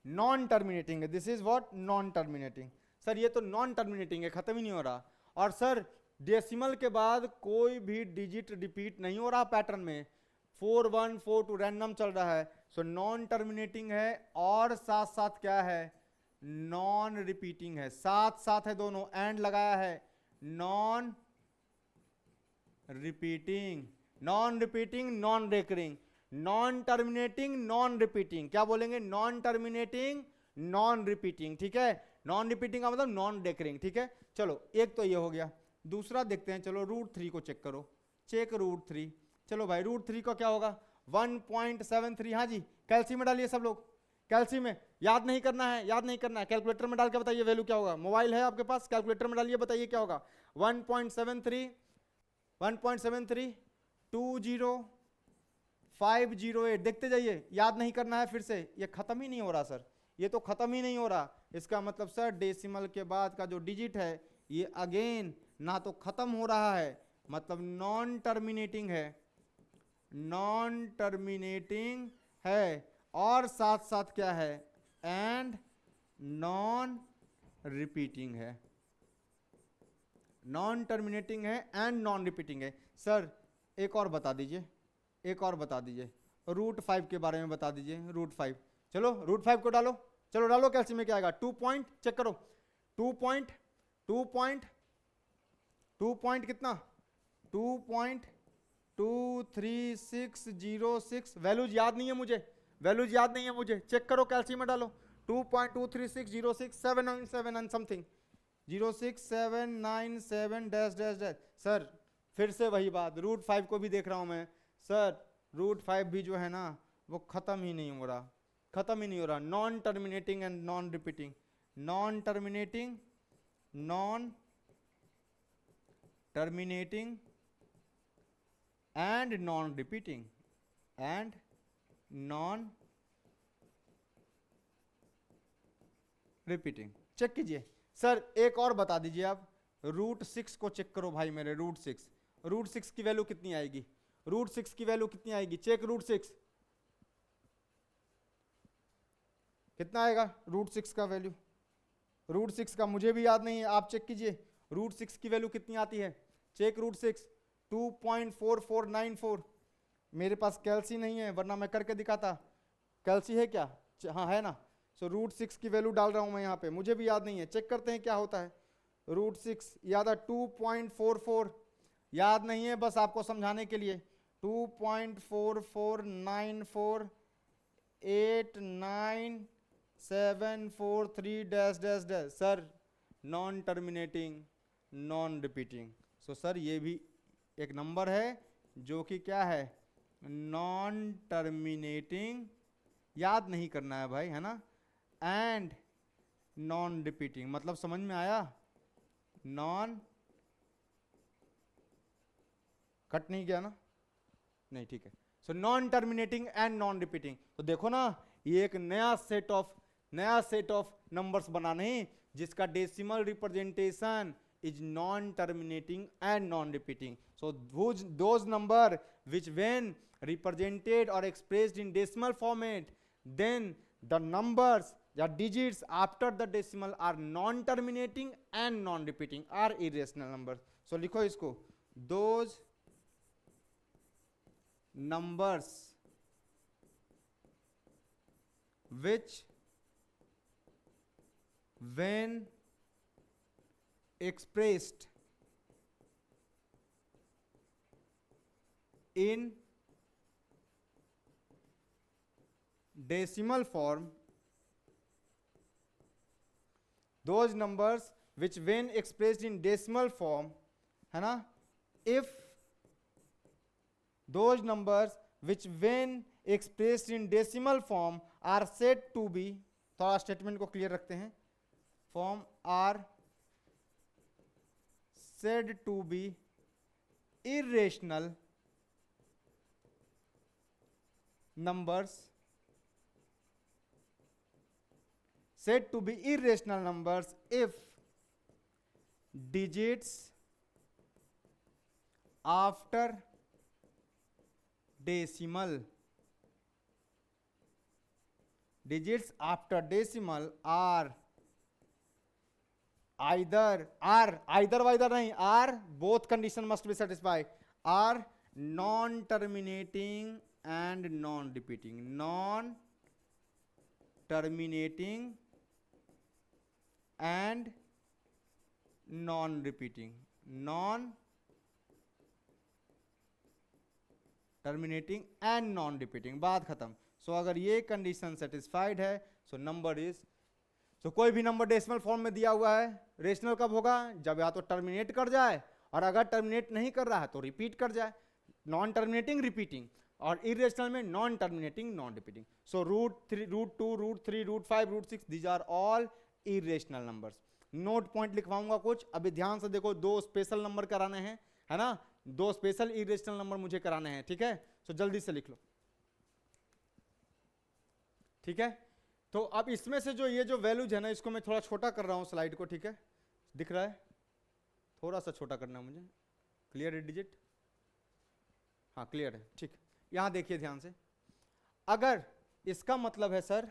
non terminating है, this is what, non terminating. Sir ये तो नॉन टर्मिनेटिंग है, खत्म ही नहीं हो रहा। और सर डेसिमल के बाद कोई भी डिजिट रिपीट नहीं हो रहा पैटर्न में, 4142 रैंडम चल रहा है। सो नॉन टर्मिनेटिंग है, और साथ साथ क्या है, नॉन रिपीटिंग है, साथ साथ है दोनों, एंड लगाया है, non repeating, non repeating, non recurring, non terminating, non repeating. क्या बोलेंगे, नॉन टर्मिनेटिंग, नॉन रिपीटिंग। ठीक है, नॉन रिपीटिंग का मतलब नॉन रेकरिंग। ठीक है, चलो एक तो ये हो गया। दूसरा देखते हैं, चलो √3 को चेक करो, चेक √3। चलो भाई √3 का क्या होगा 1.73। हाँ जी, कैल्सी में डालिए सब लोग, कैल्सी में, याद नहीं करना है, याद नहीं करना है, कैलकुलेटर में डाल के बताइए वैल्यू क्या होगा। मोबाइल है आपके पास, कैलकुलेटर में डालिए, बताइए क्या होगा। 1.73 20508। देखते जाइए, याद नहीं करना है, फिर से ये खत्म ही नहीं हो रहा सर, ये तो खत्म ही नहीं हो रहा। इसका मतलब सर डेसिमल के बाद का जो डिजिट है ये अगेन ना तो खत्म हो रहा है, मतलब नॉन टर्मिनेटिंग है, नॉन टर्मिनेटिंग है, और साथ साथ क्या है, एंड नॉन रिपीटिंग है, नॉन टर्मिनेटिंग है एंड नॉन रिपीटिंग है। सर एक और बता दीजिए, एक और बता दीजिए, √5 के बारे में बता दीजिए, √5। चलो √5 को डालो, चलो डालो, कैल्सी में क्या आएगा, 2 पॉइंट, चेक करो, 2 पॉइंट कितना, 2.23606। वैल्यूज याद नहीं है मुझे, वैल्यूज याद नहीं है मुझे, चेक करो, कैल्सी में डालो, 2.23606 something, 06797 dash dash dash. Sir फिर से वही बात, √5 को भी देख रहा हूं मैं, सर √5 भी जो है ना वो खत्म ही नहीं हो रहा, खत्म ही नहीं हो रहा, non terminating and non repeating, non terminating, non terminating and non repeating, and non repeating. Check कीजिए सर, एक और बता दीजिए आप, √6 को चेक करो भाई मेरे, √6 की वैल्यू कितनी आएगी? √6 की वैल्यू कितनी आएगी? चेक √6 कितना आएगा? √6 का वैल्यू, √6 का मुझे भी याद नहीं है, आप चेक कीजिए √6 की वैल्यू कितनी आती है। चेक √6 2.4494। मेरे पास कैल्सी नहीं है वरना मैं करके दिखाता। कैल्सी है क्या? हाँ है ना। सो √6 की वैल्यू डाल रहा हूं मैं यहाँ पे, मुझे भी याद नहीं है, चेक करते हैं क्या होता है। √6 याद है 2.44, याद नहीं है बस आपको समझाने के लिए, 2.44948973 sir non terminating non repeating. So sir ये भी एक नंबर है जो कि क्या है, नॉन टर्मिनेटिंग, याद नहीं करना है भाई, है ना, एंड नॉन रिपीटिंग। मतलब समझ में आया? नॉन कट नहीं गया ना? नहीं, ठीक है। So non terminating and non repeating. तो देखो ना, ये एक नया सेट ऑफ नंबर्स बनाने जिसका decimal representation is non-terminating and non-repeating. So those number which when represented or expressed in decimal format, then the numbers या digits after the decimal are non-terminating and non-repeating, are irrational numbers. So लिखो इसको, those numbers which when expressed in decimal form, those numbers which when expressed in decimal form, है ना, if those numbers which when expressed in decimal form are said to be, थोड़ा statement को clear रखते हैं, form are said to be irrational numbers, said to be irrational numbers if digits after decimal are either नहीं, are both condition must be satisfied, are non terminating and non repeating, non terminating and non repeating, non terminating and non repeating, बात खत्म। सो अगर ये condition satisfied है, so number is, तो कोई भी number decimal form में दिया हुआ है, रेशनल कब होगा? जब या तो टर्मिनेट कर जाए, और अगर टर्मिनेट नहीं कर रहा है तो रिपीट कर जाए, नॉन टर्मिनेटिंग रिपीटिंग, और इरेशनल में non terminating non repeating. So √3, √2, √3, √5, √6 these are all irrational numbers. Note point लिखवाऊंगा कुछ, अभी ध्यान से देखो, 2 स्पेशल नंबर कराने हैं, है ना, 2 स्पेशल इरेशनल नंबर मुझे कराने हैं, ठीक है। सो जल्दी से लिख लो, ठीक है। तो अब इसमें से जो ये जो वैल्यूज है ना, इसको मैं थोड़ा छोटा कर रहा हूं स्लाइड को, ठीक है, दिख रहा है, थोड़ा सा छोटा करना है मुझे। क्लियर है डिजिट? हाँ क्लियर है, ठीक। यहां देखिए ध्यान से, अगर इसका मतलब है सर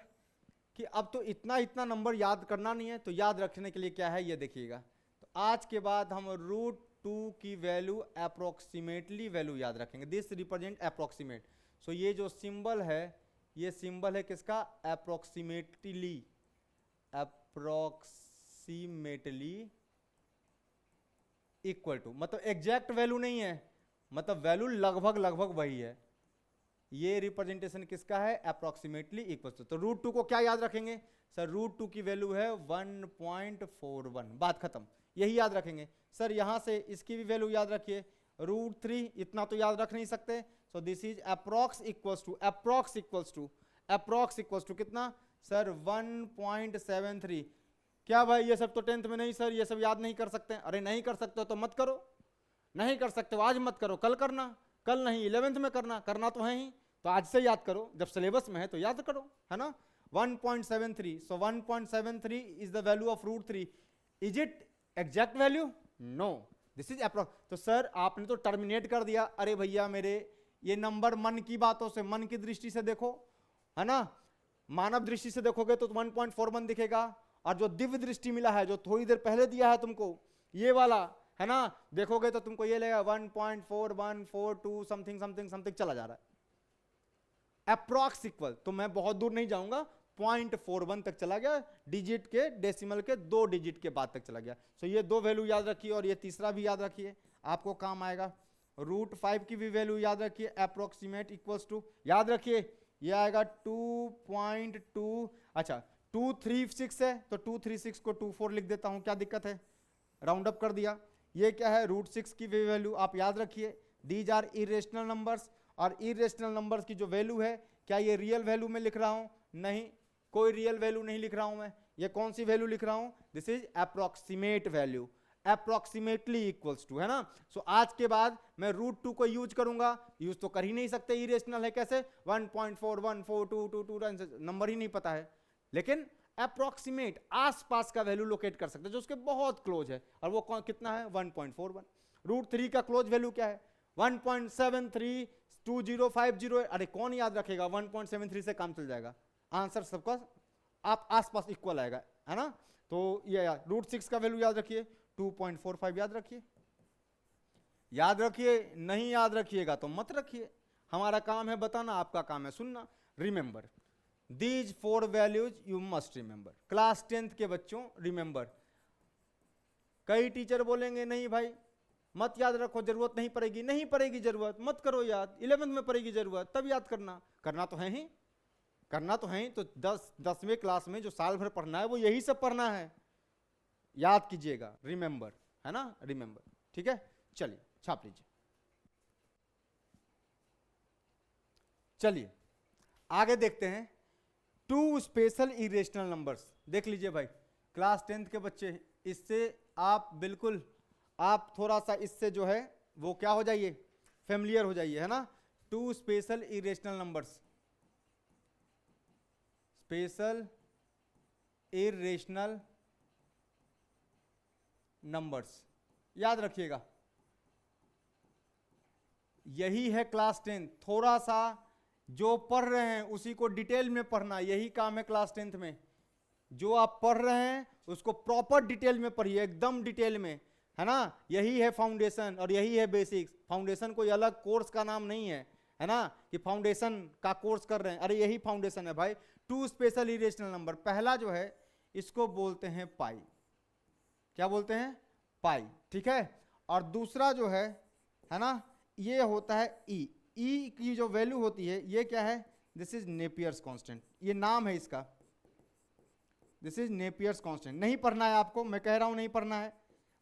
कि अब तो इतना नंबर याद करना नहीं है, तो याद रखने के लिए क्या है ये देखिएगा। तो आज के बाद हम √2 की वैल्यू अप्रोक्सीमेटली वैल्यू याद रखेंगे, दिस रिप्रेजेंट अप्रोक्सीमेट। सो ये जो सिंबल है, ये सिंबल है किसका? अप्रोक्सीमेटली इक्वल टू, मतलब एग्जैक्ट वैल्यू नहीं है, मतलब वैल्यू लगभग वही है। ये रिप्रेजेंटेशन किसका है? Approximately equal to. तो √2 को क्या याद रखेंगे सर? √2 की वैल्यू है 1.41, बात खत्म, यही याद रखेंगे। सर यहां से इसकी भी वैल्यू याद रखिए, √3, इतना तो याद रख नहीं सकते। So this is approx equals to कितना सर? 1.73। क्या भाई ये सब तो 10th में नहीं सर, ये सब याद नहीं कर सकते? अरे नहीं कर सकते हो तो मत करो, नहीं कर सकते हो आज मत करो, कल करना, कल नहीं 11th में करना तो है ही। तो आज से याद करो, जब सिलेबस में है तो याद करो, है ना। 1.73, so 1.73 is the value of root 3। Is it exact value? No, this is approx. तो सर आपने तो टर्मिनेट कर दिया। अरे भैया मेरे, ये नंबर मन की बातों से, मन की दृष्टि से देखो, है ना, मानव दृष्टि से देखोगे तो 1.41 दिखेगा, और जो दिव्य दृष्टि मिला है, जो थोड़ी देर पहले दिया है तुमको, ये वाला, है ना, देखोगे तो तुमको ये लगेगा 1.4142 समथिंग समथिंग समथिंग चला जा रहा है, अप्रॉक्स इक्वल। तो मैं बहुत दूर नहीं जाऊंगा, 0.41 तक चला गया, डिजिट के, डेसिमल के 2 डिजिट के बाद तक चला गया। सो ये 2 वैल्यू याद रखिए, और ये तीसरा भी याद रखिए, आपको काम आएगा। √5 की भी वैल्यू याद रखिए, अप्रोक्सीमेट इक्वल्स टू, याद रखिए ये आएगा 2.2। अच्छा 236 है तो 236 को 24 लिख देता हूं, क्या दिक्कत है, राउंड अप कर दिया। ये क्या है, √6 की वैल्यू आप याद रखिए। दीज आर इरेशनल नंबर्स, और इरेशनल नंबर्स की जो वैल्यू है, क्या ये रियल वैल्यू में लिख रहा हूं? नहीं, कोई रियल वैल्यू नहीं लिख रहा हूं मैं। ये कौन सी वैल्यू लिख रहा हूं? This is approximate value, approximately equals to, है ना। सो आज के बाद मैं √2 को यूज करूंगा, यूज तो कर ही नहीं सकते, इरेशनल है, कैसे 1.414222 नंबर ही नहीं पता है, लेकिन अप्रोक्सीमेट आसपास का वैल्यू लोकेट कर सकते हैं जो उसके बहुत क्लोज है, और वो कितना है 1.41। √3 का क्लोज वैल्यू क्या है 1.732050। अरे कौन याद रखेगा, 1.73 से काम चल जाएगा, आंसर सबका आप आसपास इक्वल आएगा, है ना। तो ये √6 का वैल्यू याद रखिए, 2.45 याद रखिए। याद रखिए, नहीं याद रखिएगा तो मत रखिए, हमारा काम है बताना, आपका काम है सुनना। Remember these 4 values you must remember. Class 10th के बच्चों रिमेंबर। कई टीचर बोलेंगे नहीं भाई मत याद रखो, जरूरत नहीं पड़ेगी, नहीं पड़ेगी जरूरत, मत करो याद, 11th में पड़ेगी जरूरत, तब याद करना। करना तो है ही, करना तो है ही। तो 10वीं क्लास में जो साल भर पढ़ना है वो यही सब पढ़ना है, याद कीजिएगा, रिमेंबर, है ना, रिमेंबर, ठीक है। चलिए छाप लीजिए। चलिए आगे देखते हैं 2 स्पेशल इरेशनल नंबर्स। देख लीजिए भाई, क्लास 10th के बच्चे, इससे आप बिल्कुल, आप थोड़ा सा इससे जो है वो क्या हो जाइए, फेमिलियर हो जाइए, है ना। 2 special irrational numbers, special irrational numbers, याद रखिएगा, यही है क्लास 10। थोड़ा सा जो पढ़ रहे हैं उसी को डिटेल में पढ़ना, यही काम है क्लास 10th में। जो आप पढ़ रहे हैं उसको प्रॉपर डिटेल में पढ़िए, एकदम डिटेल में, है ना। यही है फाउंडेशन और यही है बेसिक्स। फाउंडेशन कोई अलग कोर्स का नाम नहीं है ना, कि फाउंडेशन का कोर्स कर रहे हैं, अरे यही फाउंडेशन है भाई। 2 स्पेशल इरेशनल नंबर, पहला जो है इसको बोलते हैं पाई, क्या बोलते हैं, पाई, ठीक है। और दूसरा जो है ना, ये होता है ई। ई की जो वैल्यू होती है ये क्या है, दिस इज नेपियर्स कांस्टेंट, ये नाम है इसका, दिस इज नेपियर्स कांस्टेंट। नहीं पढ़ना है आपको, मैं कह रहा हूं नहीं पढ़ना है,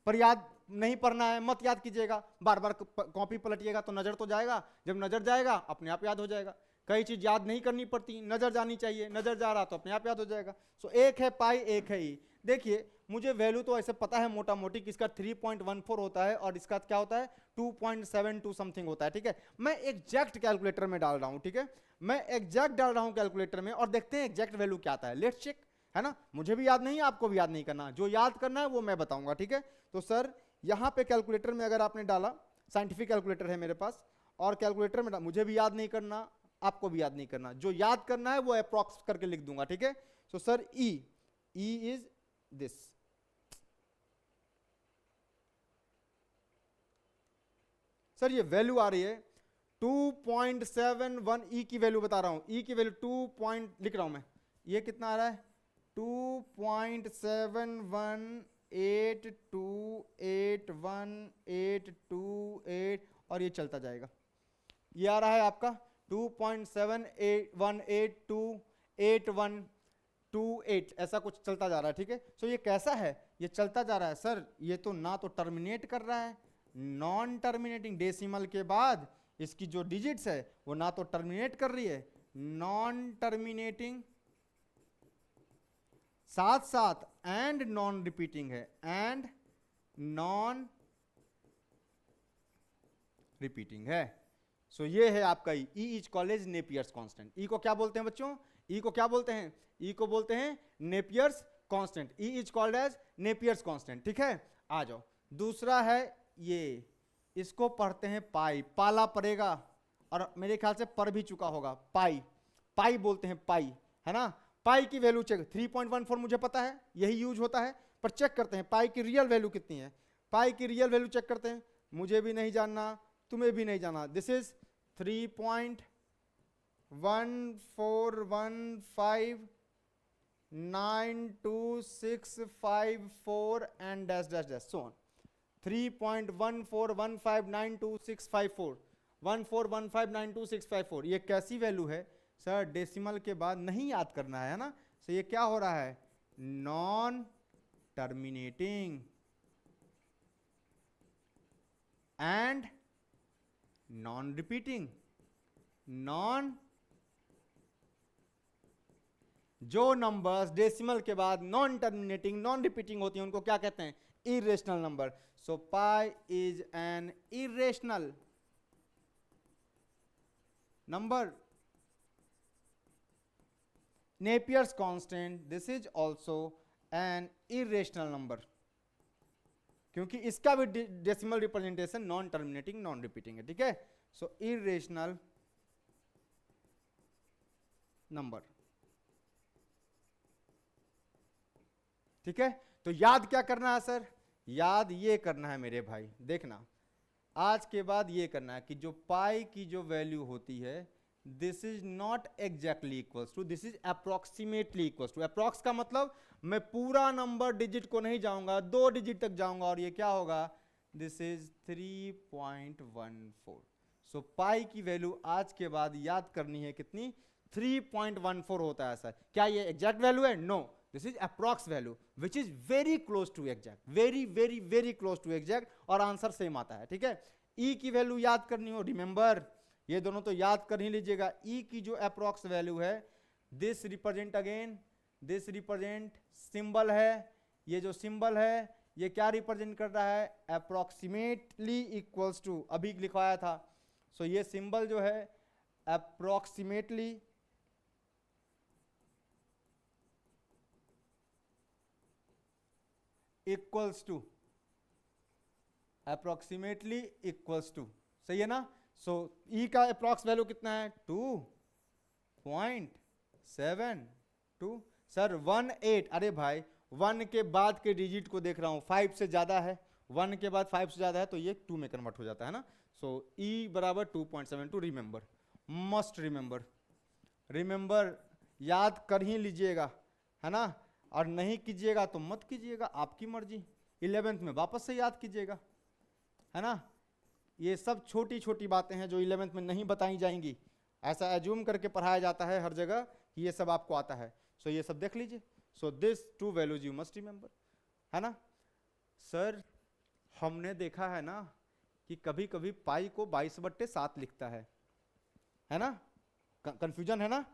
पर याद नहीं पढ़ना है, मत याद कीजिएगा, बार बार कॉपी पलटिएगा तो नजर तो जाएगा, जब नजर जाएगा अपने आप याद हो जाएगा। कई चीज याद नहीं करनी पड़ती, नजर जानी चाहिए, नजर जा रहा तो अपने आप याद हो जाएगा। सो एक है पाई, एक है ई। देखिए मुझे वैल्यू तो ऐसे पता है मोटा मोटी कि इसका 3.14 होता है और इसका क्या होता है 2.72 समथिंग होता है, ठीक है। मैं एग्जैक्ट कैलकुलेटर में डाल रहा हूं, ठीक है, मैं एग्जैक्ट डाल रहा हूं कैलकुलेटर में, और देखते हैं एग्जैक्ट वैल्यू क्या आता है। लेट्स चेक, है ना। मुझे भी याद नहीं है, आपको भी याद नहीं करना, जो याद करना है वो मैं बताऊंगा, ठीक है। तो सर यहां पे कैलकुलेटर में अगर आपने डाला, साइंटिफिक कैलकुलेटर है मेरे पास, और कैलकुलेटर में मुझे भी याद नहीं करना, आपको भी याद नहीं करना, जो याद करना है वो अप्रॉक्स करके लिख दूंगा, ठीक है। So sir E is this, sir ये वैल्यू आ रही है 2.71। ई की वैल्यू बता रहा हूं, ई की वैल्यू 2 लिख रहा हूं मैं, ये कितना आ रहा है 2.71828128, और ये चलता जाएगा, ये आ रहा है आपका 2.71828128, ऐसा कुछ चलता जा रहा है, ठीक है। सो ये कैसा है, ये चलता जा रहा है सर, ये तो ना तो टर्मिनेट कर रहा है, नॉन टर्मिनेटिंग, डेसिमल के बाद इसकी जो डिजिट्स है वो ना तो टर्मिनेट कर रही है, नॉन टर्मिनेटिंग, साथ साथ एंड नॉन रिपीटिंग है, एंड नॉन रिपीटिंग है। सो ये है आपका e is called as Napier's constant. E को क्या बोलते हैं बच्चों? ई को क्या बोलते हैं? ई को बोलते हैं Napier's constant. E is called as Napier's constant. ठीक है, आ जाओ। दूसरा है ये, इसको पढ़ते हैं पाई, पाला पड़ेगा और मेरे ख्याल से पढ़ भी चुका होगा। पाई, पाई बोलते हैं, पाई, है ना। पाई की वैल्यू चेक, 3.14 मुझे पता है, यही यूज होता है, पर चेक करते हैं पाई की रियल वैल्यू कितनी है। पाई की रियल वैल्यू चेक करते हैं, मुझे भी नहीं जानना, तुम्हें भी नहीं जानना। This is 3.141592654 and dash dash dash so on. 3.141592654 141592654 ये कैसी वैल्यू है सर? डेसिमल के बाद नहीं याद करना है ना। सो ये क्या हो रहा है? Non terminating and non repeating. Non, जो नंबर्स डेसिमल के बाद नॉन टर्मिनेटिंग नॉन रिपीटिंग होती हैं उनको क्या कहते हैं? Irrational number. So pi is an irrational number. Napier's constant, this is also an irrational number, क्योंकि इसका भी decimal representation non terminating non repeating है। ठीक है, सो इरेशनल नंबर। ठीक है, तो याद क्या करना है सर? याद ये करना है मेरे भाई, देखना आज के बाद ये करना है कि जो पाई की जो वैल्यू होती है, this is not exactly equals to, this is approximately equals to. Approx का मतलब मैं पूरा नंबर डिजिट को नहीं जाऊंगा, 2 डिजिट तक जाऊंगा, और ये क्या होगा? This is 3.14। सो पाई की वैल्यू आज के बाद याद करनी है कितनी? 3.14 होता है सर। क्या ये एग्जैक्ट वैल्यू है? No, this is approx value which is very close to exact, very very very close to exact, और आंसर सेम आता है। ठीक है, ई की वैल्यू याद करनी हो, रिमेंबर ये दोनों तो याद कर ही लीजिएगा। ई की जो अप्रोक्स वैल्यू है, this represent again, this represent symbol है, ये जो सिंबल है ये क्या रिप्रेजेंट कर रहा है? अप्रोक्सीमेटली इक्वल्स टू, अभी लिखवाया था। सो ये सिंबल जो है approximately equals to, approximately equals to, सही है ना। सो ई का अप्रोक्स वैल्यू कितना है? 2.72 सर 18। अरे भाई 1 के बाद के डिजिट को देख रहा हूं, 5 से ज्यादा है, 1 के बाद 5 से ज्यादा है तो ये 2 में कन्वर्ट हो जाता है ना। सो ई बराबर 2.72। रिमेंबर, मस्ट रिमेंबर, रिमेंबर याद कर ही लीजिएगा, है ना। और नहीं कीजिएगा तो मत कीजिएगा, आपकी मर्जी। 11th में वापस से याद कीजिएगा, है ना। ये सब छोटी छोटी बातें हैं जो 11th में नहीं बताई जाएंगी। ऐसा एज्यूम करके पढ़ाया जाता है हर जगह कि ये सब आपको आता है। सो ये सब देख लीजिए। So this 2 values you must remember, है ना। सर हमने देखा है ना कि कभी कभी पाई को 22/7 लिखता है ना। कंफ्यूजन है ना,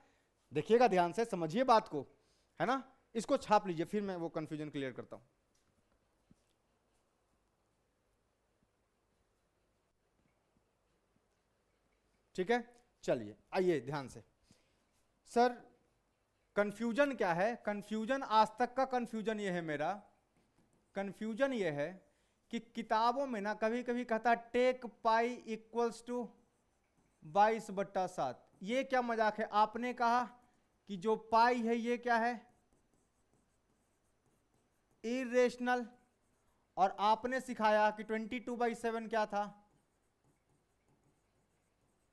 देखिएगा ध्यान से, समझिए बात को, है ना। इसको छाप लीजिए, फिर मैं वो कंफ्यूजन क्लियर करता हूं। ठीक है, चलिए आइए ध्यान से। सर कंफ्यूजन क्या है? कंफ्यूजन आज तक का कंफ्यूजन ये है मेरा, कंफ्यूजन ये है कि किताबों में ना कभी कभी कहता टेक पाई इक्वल्स टू 22/7। ये क्या मजाक है? आपने कहा कि जो पाई है ये क्या है? इरेशनल। और आपने सिखाया कि 22/7 क्या था?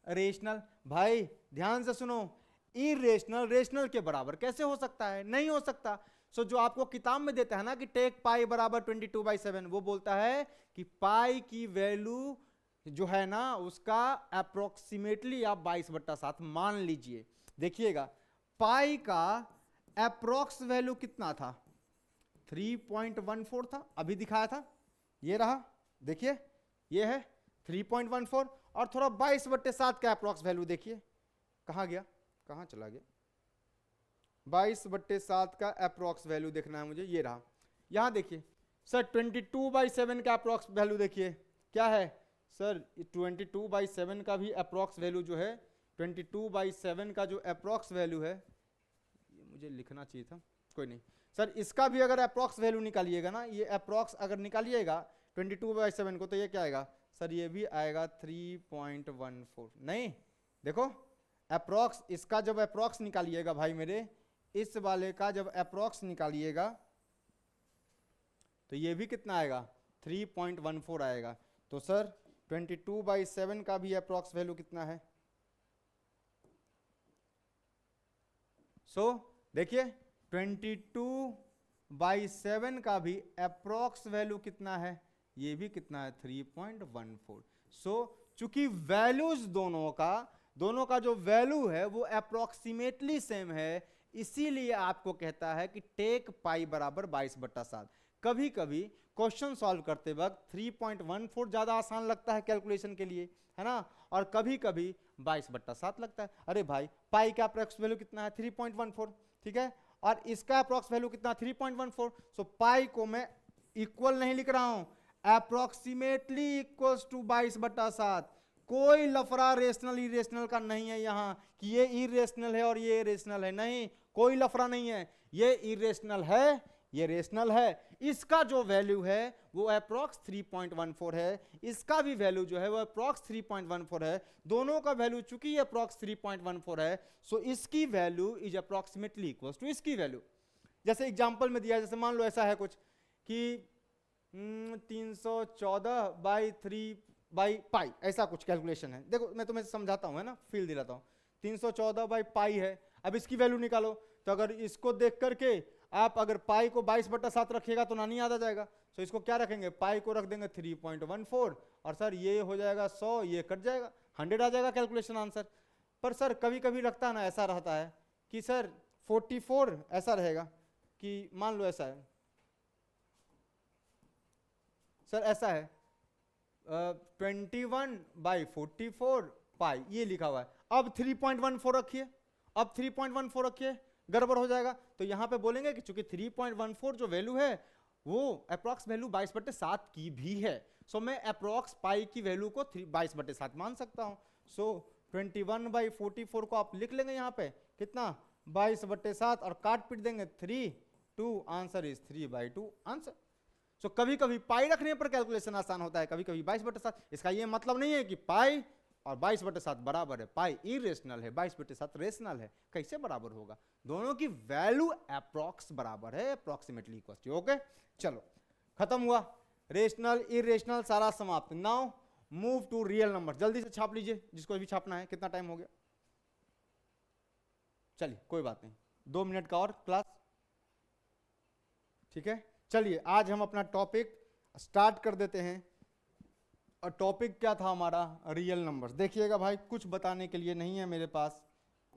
रेशनल। भाई ध्यान से सुनो, इरेशनल रेशनल के बराबर कैसे हो सकता है? नहीं हो सकता। सो जो आपको किताब में देता है ना कि टेक पाई बराबर 22/7, वो बोलता है कि पाई की वैल्यू जो है ना उसका अप्रोक्सीमेटली आप 22/7 मान लीजिए। देखिएगा पाई का अप्रोक्स वैल्यू कितना था? 3.14 था, अभी दिखाया था, ये रहा, देखिए ये है 3.14, और थोड़ा 22/7 का अप्रोक्स वैल्यू देखिए, कहां गया, कहां चला गया? 22/7 का अप्रोक्स वैल्यू देखना है मुझे, ये रहा। यहां देखिए सर 22/7 का अप्रोक्स वैल्यू देखिए क्या है? सर 22/7 का भी अप्रॉक्स वैल्यू जो है, 22/7 का जो अप्रॉक्स वैल्यू है, ये मुझे लिखना चाहिए था, कोई नहीं सर, इसका भी अगर अप्रॉक्स वैल्यू निकालिएगा ना, ये अप्रॉक्स अगर निकालिएगा 22/7 को, तो ये क्या आएगा सर, ये भी आएगा 3.14। नहीं देखो अप्रॉक्स, इसका जब अप्रॉक्स निकालिएगा भाई मेरे, इस वाले का जब अप्रॉक्स निकालिएगा तो ये भी कितना आएगा 3.14 आएगा। तो सर 22/7 का भी अप्रॉक्स वैल्यू कितना है? देखिए 22/7 का भी अप्रॉक्स वैल्यू कितना है? ये भी कितना है 3.14। चूंकि वैल्यूज दोनों का जो वैल्यू है वो अप्रोक्सीमेटली सेम है, इसीलिए आपको कहता है कि टेक पाई बराबर 22/7। कभी कभी क्वेश्चन सॉल्व करते वक्त 3.14 ज्यादा आसान लगता है कैलकुलेशन के लिए, है ना, और कभी कभी 22/7 लगता है। अरे भाई पाई का अप्रोक्स वैल्यू कितना है 3.14, ठीक है, और इसका अप्रोक्स वैल्यू कितना 3.14। सो पाई को मैं इक्वल नहीं लिख रहा हूं, अप्रोक्सीमेटली इक्वल्स टू 22/7। कोई लफड़ा रेशनल इरेशनल का नहीं है यहां कि ये इरेशनल है और ये रेशनल है, नहीं, कोई लफड़ा नहीं है। ये इरेशनल है, ये रेशनल है। इसका जो वैल्यू है वो अप्रॉक्स 3.14 है, इसका भी वैल्यू जो है वो अप्रॉक्स 3.14 है। दोनों का वैल्यू चूंकि ये अप्रॉक्स 3.14 है, सो इसकी value is approximately equals to इसकी वैल्यू। जैसे एग्जांपल में दिया, जैसे मान लो ऐसा है कुछ कि 314/3/पाई, ऐसा कुछ कैलकुलेशन है। देखो मैं तुम्हें समझाता हूं, है ना, फील दिलाता हूं। 314/पाई है, अब इसकी वैल्यू निकालो। तो अगर इसको देख करके आप अगर पाई को 22/7 रखिएगा तो नानी याद आ जाएगा। तो इसको क्या रखेंगे, पाई को रख देंगे 3.14, और सर ये हो जाएगा 100, ये कट जाएगा, 100 आ जाएगा कैलकुलेशन आंसर। पर सर कभी कभी लगता है ना, ऐसा रहता है कि सर 44 ऐसा रहेगा कि मान लो ऐसा है सर, ऐसा है 21/44 पाई, ये लिखा हुआ है। अब 3.14 रखिए, अब 3.14 रखिए, गड़बड़ हो जाएगा। तो यहां पे बोलेंगे कि चूंकि 3.14 जो वैल्यू है वो अप्रॉक्स वैल्यू 22/7 की भी है, सो मैं अप्रॉक्स पाई की वैल्यू को 22/7 मान सकता हूं। सो 21/44 को आप लिख लेंगे यहां पे कितना 22/7 और काट पीट देंगे 3, 2, आंसर इज 3/2 आंसर। सो कभी कभी पाई रखने पर कैलकुलेशन आसान होता है, कभी कभी 22/7। इसका ये मतलब नहीं है कि पाई और 22/7 बराबर है, पाई इरेशनल है, 22/7 रेशनल है, कैसे बराबर होगा? दोनों की वैल्यू अप्रॉक्स बराबर है, अप्रॉक्सीमेटली इक्वल। ओके चलो खत्म हुआ, रेशनल इरेशनल सारा समाप्त। Now move to real number. जल्दी से छाप लीजिए जिसको भी छापना है। कितना टाइम हो गया? चलिए कोई बात नहीं, 2 मिनट का और क्लास, ठीक है। चलिए आज हम अपना टॉपिक स्टार्ट कर देते हैं। और टॉपिक क्या था हमारा? Real numbers. देखिएगा भाई कुछ बताने के लिए नहीं है मेरे पास,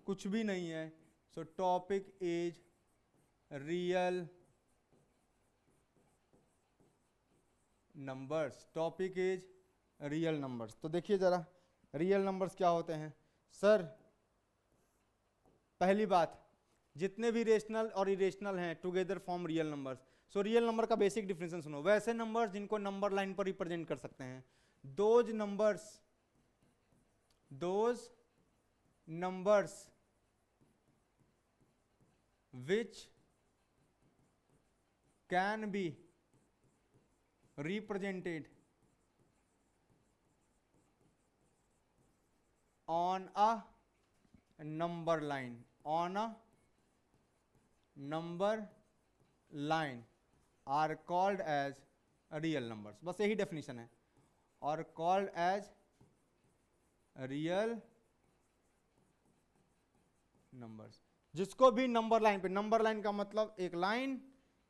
कुछ भी नहीं है। सो topic is real numbers, topic is real numbers. तो देखिए जरा रियल नंबर्स क्या होते हैं सर। पहली बात, जितने भी रेशनल और इरेशनल हैं together form real numbers. So real number का बेसिक डिफिनेशन सुनो। वैसे नंबर्स जिनको नंबर लाइन पर रिप्रेजेंट कर सकते हैं, those numbers which can be represented on a number line, are called as real numbers। बस यही डेफिनेशन है, और कॉल्ड एज रियल नंबर्स। जिसको भी नंबर लाइन पे, नंबर लाइन का मतलब एक लाइन,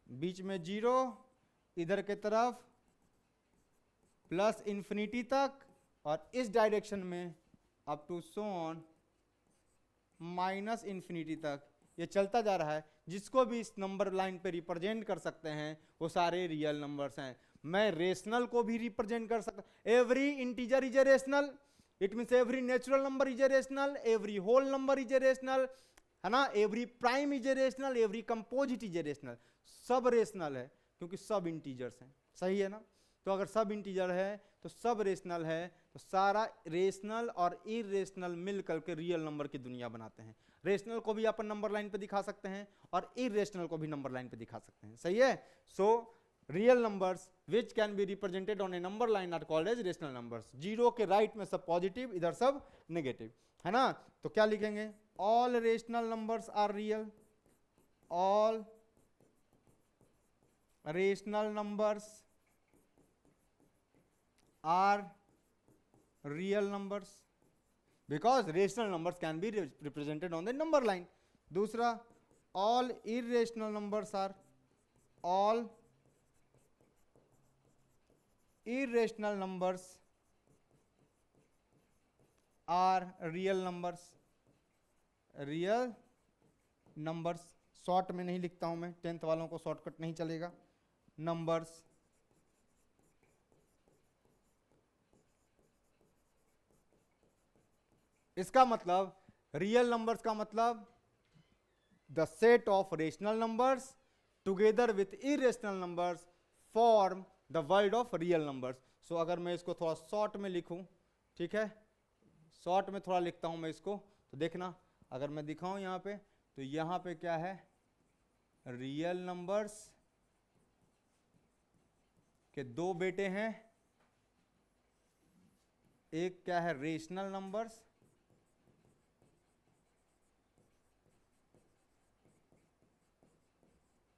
बीच में 0, इधर के तरफ प्लस इंफिनिटी तक, और इस डायरेक्शन में up to so on minus infinity तक, ये चलता जा रहा है। जिसको भी इस नंबर लाइन पे रिप्रेजेंट कर सकते हैं वो सारे रियल नंबर्स हैं। मैं रेशनल को भी रिप्रेजेंट कर सकता, every integer is a rational, it means every natural number is a rational, every whole number is a rational, है ना, every prime is a rational, every composite is a rational. सब rational है क्योंकि सब integers हैं, सही है ना। तो अगर सब इंटीजर है तो सब रेशनल है, तो सारा रेशनल और इरेशनल मिल करके रियल नंबर की दुनिया बनाते हैं। रेशनल को भी अपन नंबर लाइन पे दिखा सकते हैं और इरेशनल को भी नंबर लाइन पे दिखा सकते हैं, सही है। So real numbers which can be represented on a number line are called as rational numbers. Zero के राइट में सब पॉजिटिव, इधर सब नेगेटिव, है ना। तो क्या लिखेंगे, all rational numbers are real, all rational numbers are real numbers because rational numbers can be represented on the number line. दूसरा, all irrational numbers are all irrational numbers are real numbers. real numbers short में नहीं लिखता हूं मैं, 10th वालों को shortcut नहीं चलेगा। नंबर्स इसका मतलब, रियल नंबर्स का मतलब the set of rational numbers together with irrational numbers form the world of real numbers. So अगर मैं इसको थोड़ा शॉर्ट में लिखूं, ठीक है, शॉर्ट में थोड़ा लिखता हूं मैं इसको, तो देखना अगर मैं दिखाऊं यहां पे, तो यहां पे क्या है, रियल नंबर्स के दो बेटे हैं, एक क्या है, rational numbers,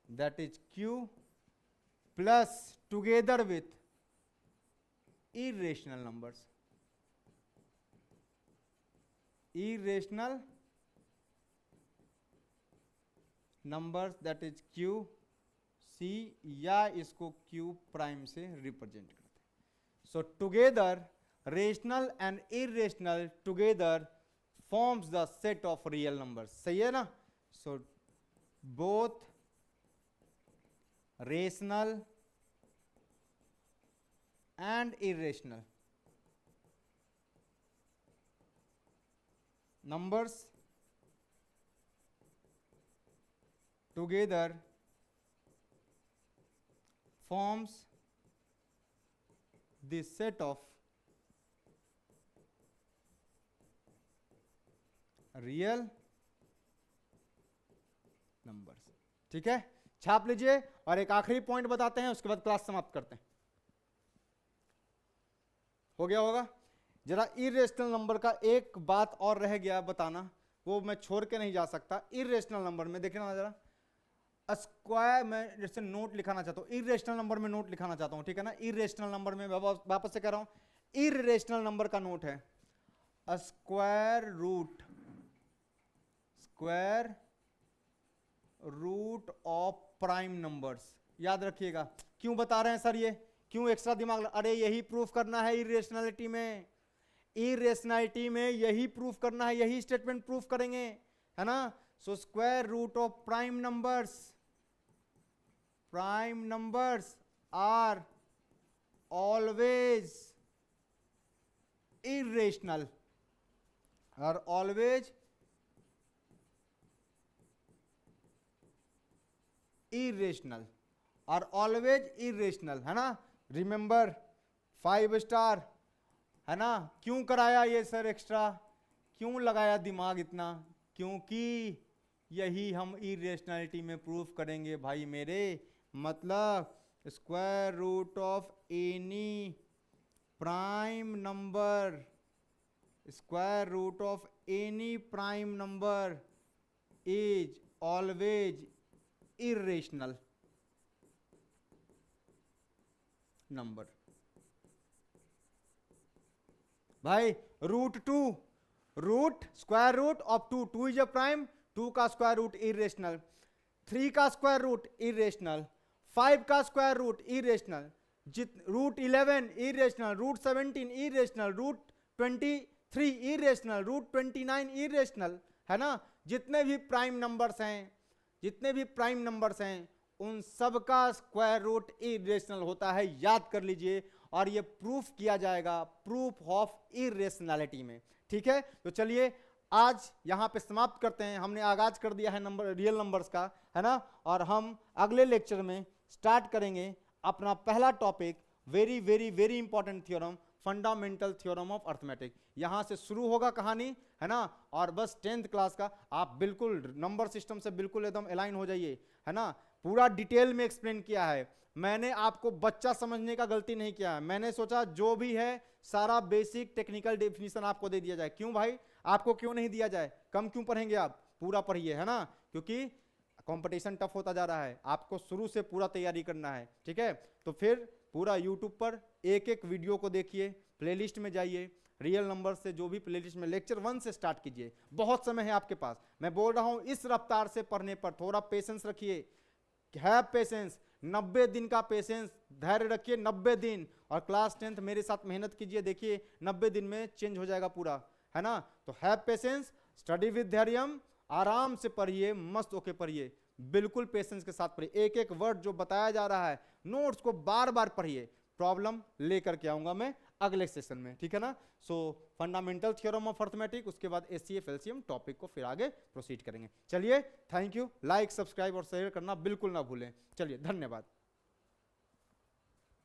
that is q plus together with irrational numbers, irrational numbers that is q c, या इसको q प्राइम से रिप्रेजेंट करते हैं। सो together rational and irrational together forms the set of real numbers, सही है ना। So both rational and irrational numbers together forms the set of real numbers। ठीक है, छाप लीजिए। और एक आखिरी पॉइंट बताते हैं, उसके बाद क्लास समाप्त करते हैं। हो गया होगा। जरा इरेशनल नंबर का एक बात और रह गया बताना, वो मैं छोड़ के नहीं जा सकता। इरेशनल नंबर में देखना जरा, स्क्वायर में जैसे नोट लिखाना चाहता हूँ, इरेशनल नंबर में नोट लिखाना चाहता हूँ, ठीक है ना। इरेशनल नंबर में वापस से कह रहा हूँ, इरेशनल नंबर का नोट है square root of prime numbers. याद रखिएगा। क्यों बता रहे हैं सर ये, क्यों एक्स्ट्रा दिमाग, अरे यही प्रूफ करना है इरेशनलिटी में, इरेशनलिटी में यही प्रूफ करना है, यही स्टेटमेंट प्रूफ करेंगे, है ना। So square root of prime numbers are always irrational, are always irrational, are always irrational, है ना। रिमेंबर 5 स्टार, है ना। क्यों कराया ये सर एक्स्ट्रा, क्यों लगाया दिमाग इतना, क्योंकि यही हम इरेशनलिटी में प्रूफ करेंगे भाई मेरे। मतलब square root of any prime number, square root of any prime number is always irrational number. भाई root square root of 2 is a prime, 2 का स्क्वायर रूट इरेशनल, 3 का स्क्वायर रूट इरेशनल, 5 का square root irrational, root 11 irrational, root 17 irrational, root 23 irrational, root 29 irrational, है ना। जितने भी prime numbers हैं उन सब का स्क्वायर रूट इरेशनल होता है, याद कर लीजिए। और ये प्रूफ किया जाएगा प्रूफ ऑफ इरेशनैलिटी में, ठीक है। तो चलिए आज यहां पे समाप्त करते हैं। हमने आगाज कर दिया है रियल नंबर्स का, है ना। और हम अगले लेक्चर में स्टार्ट करेंगे अपना पहला topic very very very important theorem, fundamental theorem of arithmetic. यहां से शुरू होगा कहानी, है ना, और बस 10th क्लास का आप बिल्कुल नंबर सिस्टम से बिल्कुल एकदम अलाइन हो जाइए, है ना। पूरा डिटेल में एक्सप्लेन किया है मैंने, आपको बच्चा समझने का गलती नहीं किया है। मैंने सोचा जो भी है सारा बेसिक टेक्निकल डेफिनेशन आपको दे दिया जाए। क्यों भाई, आपको क्यों नहीं दिया जाए, कम क्यों पढ़ेंगे आप, पूरा पढ़िए, है ना, क्योंकि कंपटीशन टफ होता जा रहा है, आपको शुरू से पूरा तैयारी करना है, ठीक है। तो फिर पूरा यूट्यूब पर एक एक वीडियो को देखिए, प्लेलिस्ट में जाइए, रियल नंबर से जो भी प्लेलिस्ट में लेक्चर 1 से स्टार्ट कीजिए, बहुत समय है आपके पास। मैं बोल रहा हूं इस रफ्तार से पढ़ने पर थोड़ा पेशेंस रखिए, हैव पेशेंस, 90 दिन का पेशेंस, धैर्य रखिए 90 दिन, और क्लास 10th मेरे साथ मेहनत कीजिए, देखिए 90 दिन में चेंज हो जाएगा पूरा, है ना। तो have patience, study with Dhairyam, आराम से पढ़िए, मस्त होके पढ़िए, बिल्कुल पेशेंस के साथ पढ़िए, एक एक वर्ड जो बताया जा रहा है नोट्स को बार बार पढ़िए। प्रॉब्लम लेकर के आऊंगा मैं अगले सेशन में, ठीक है ना। सो फंडामेंटल थ्योरम ऑफ अर्थमेटिक, उसके बाद एचसीएफ एलसीएम टॉपिक को फिर आगे प्रोसीड करेंगे। चलिए, थैंक यू, लाइक सब्सक्राइब और शेयर करना बिल्कुल ना भूलें। चलिए, धन्यवाद।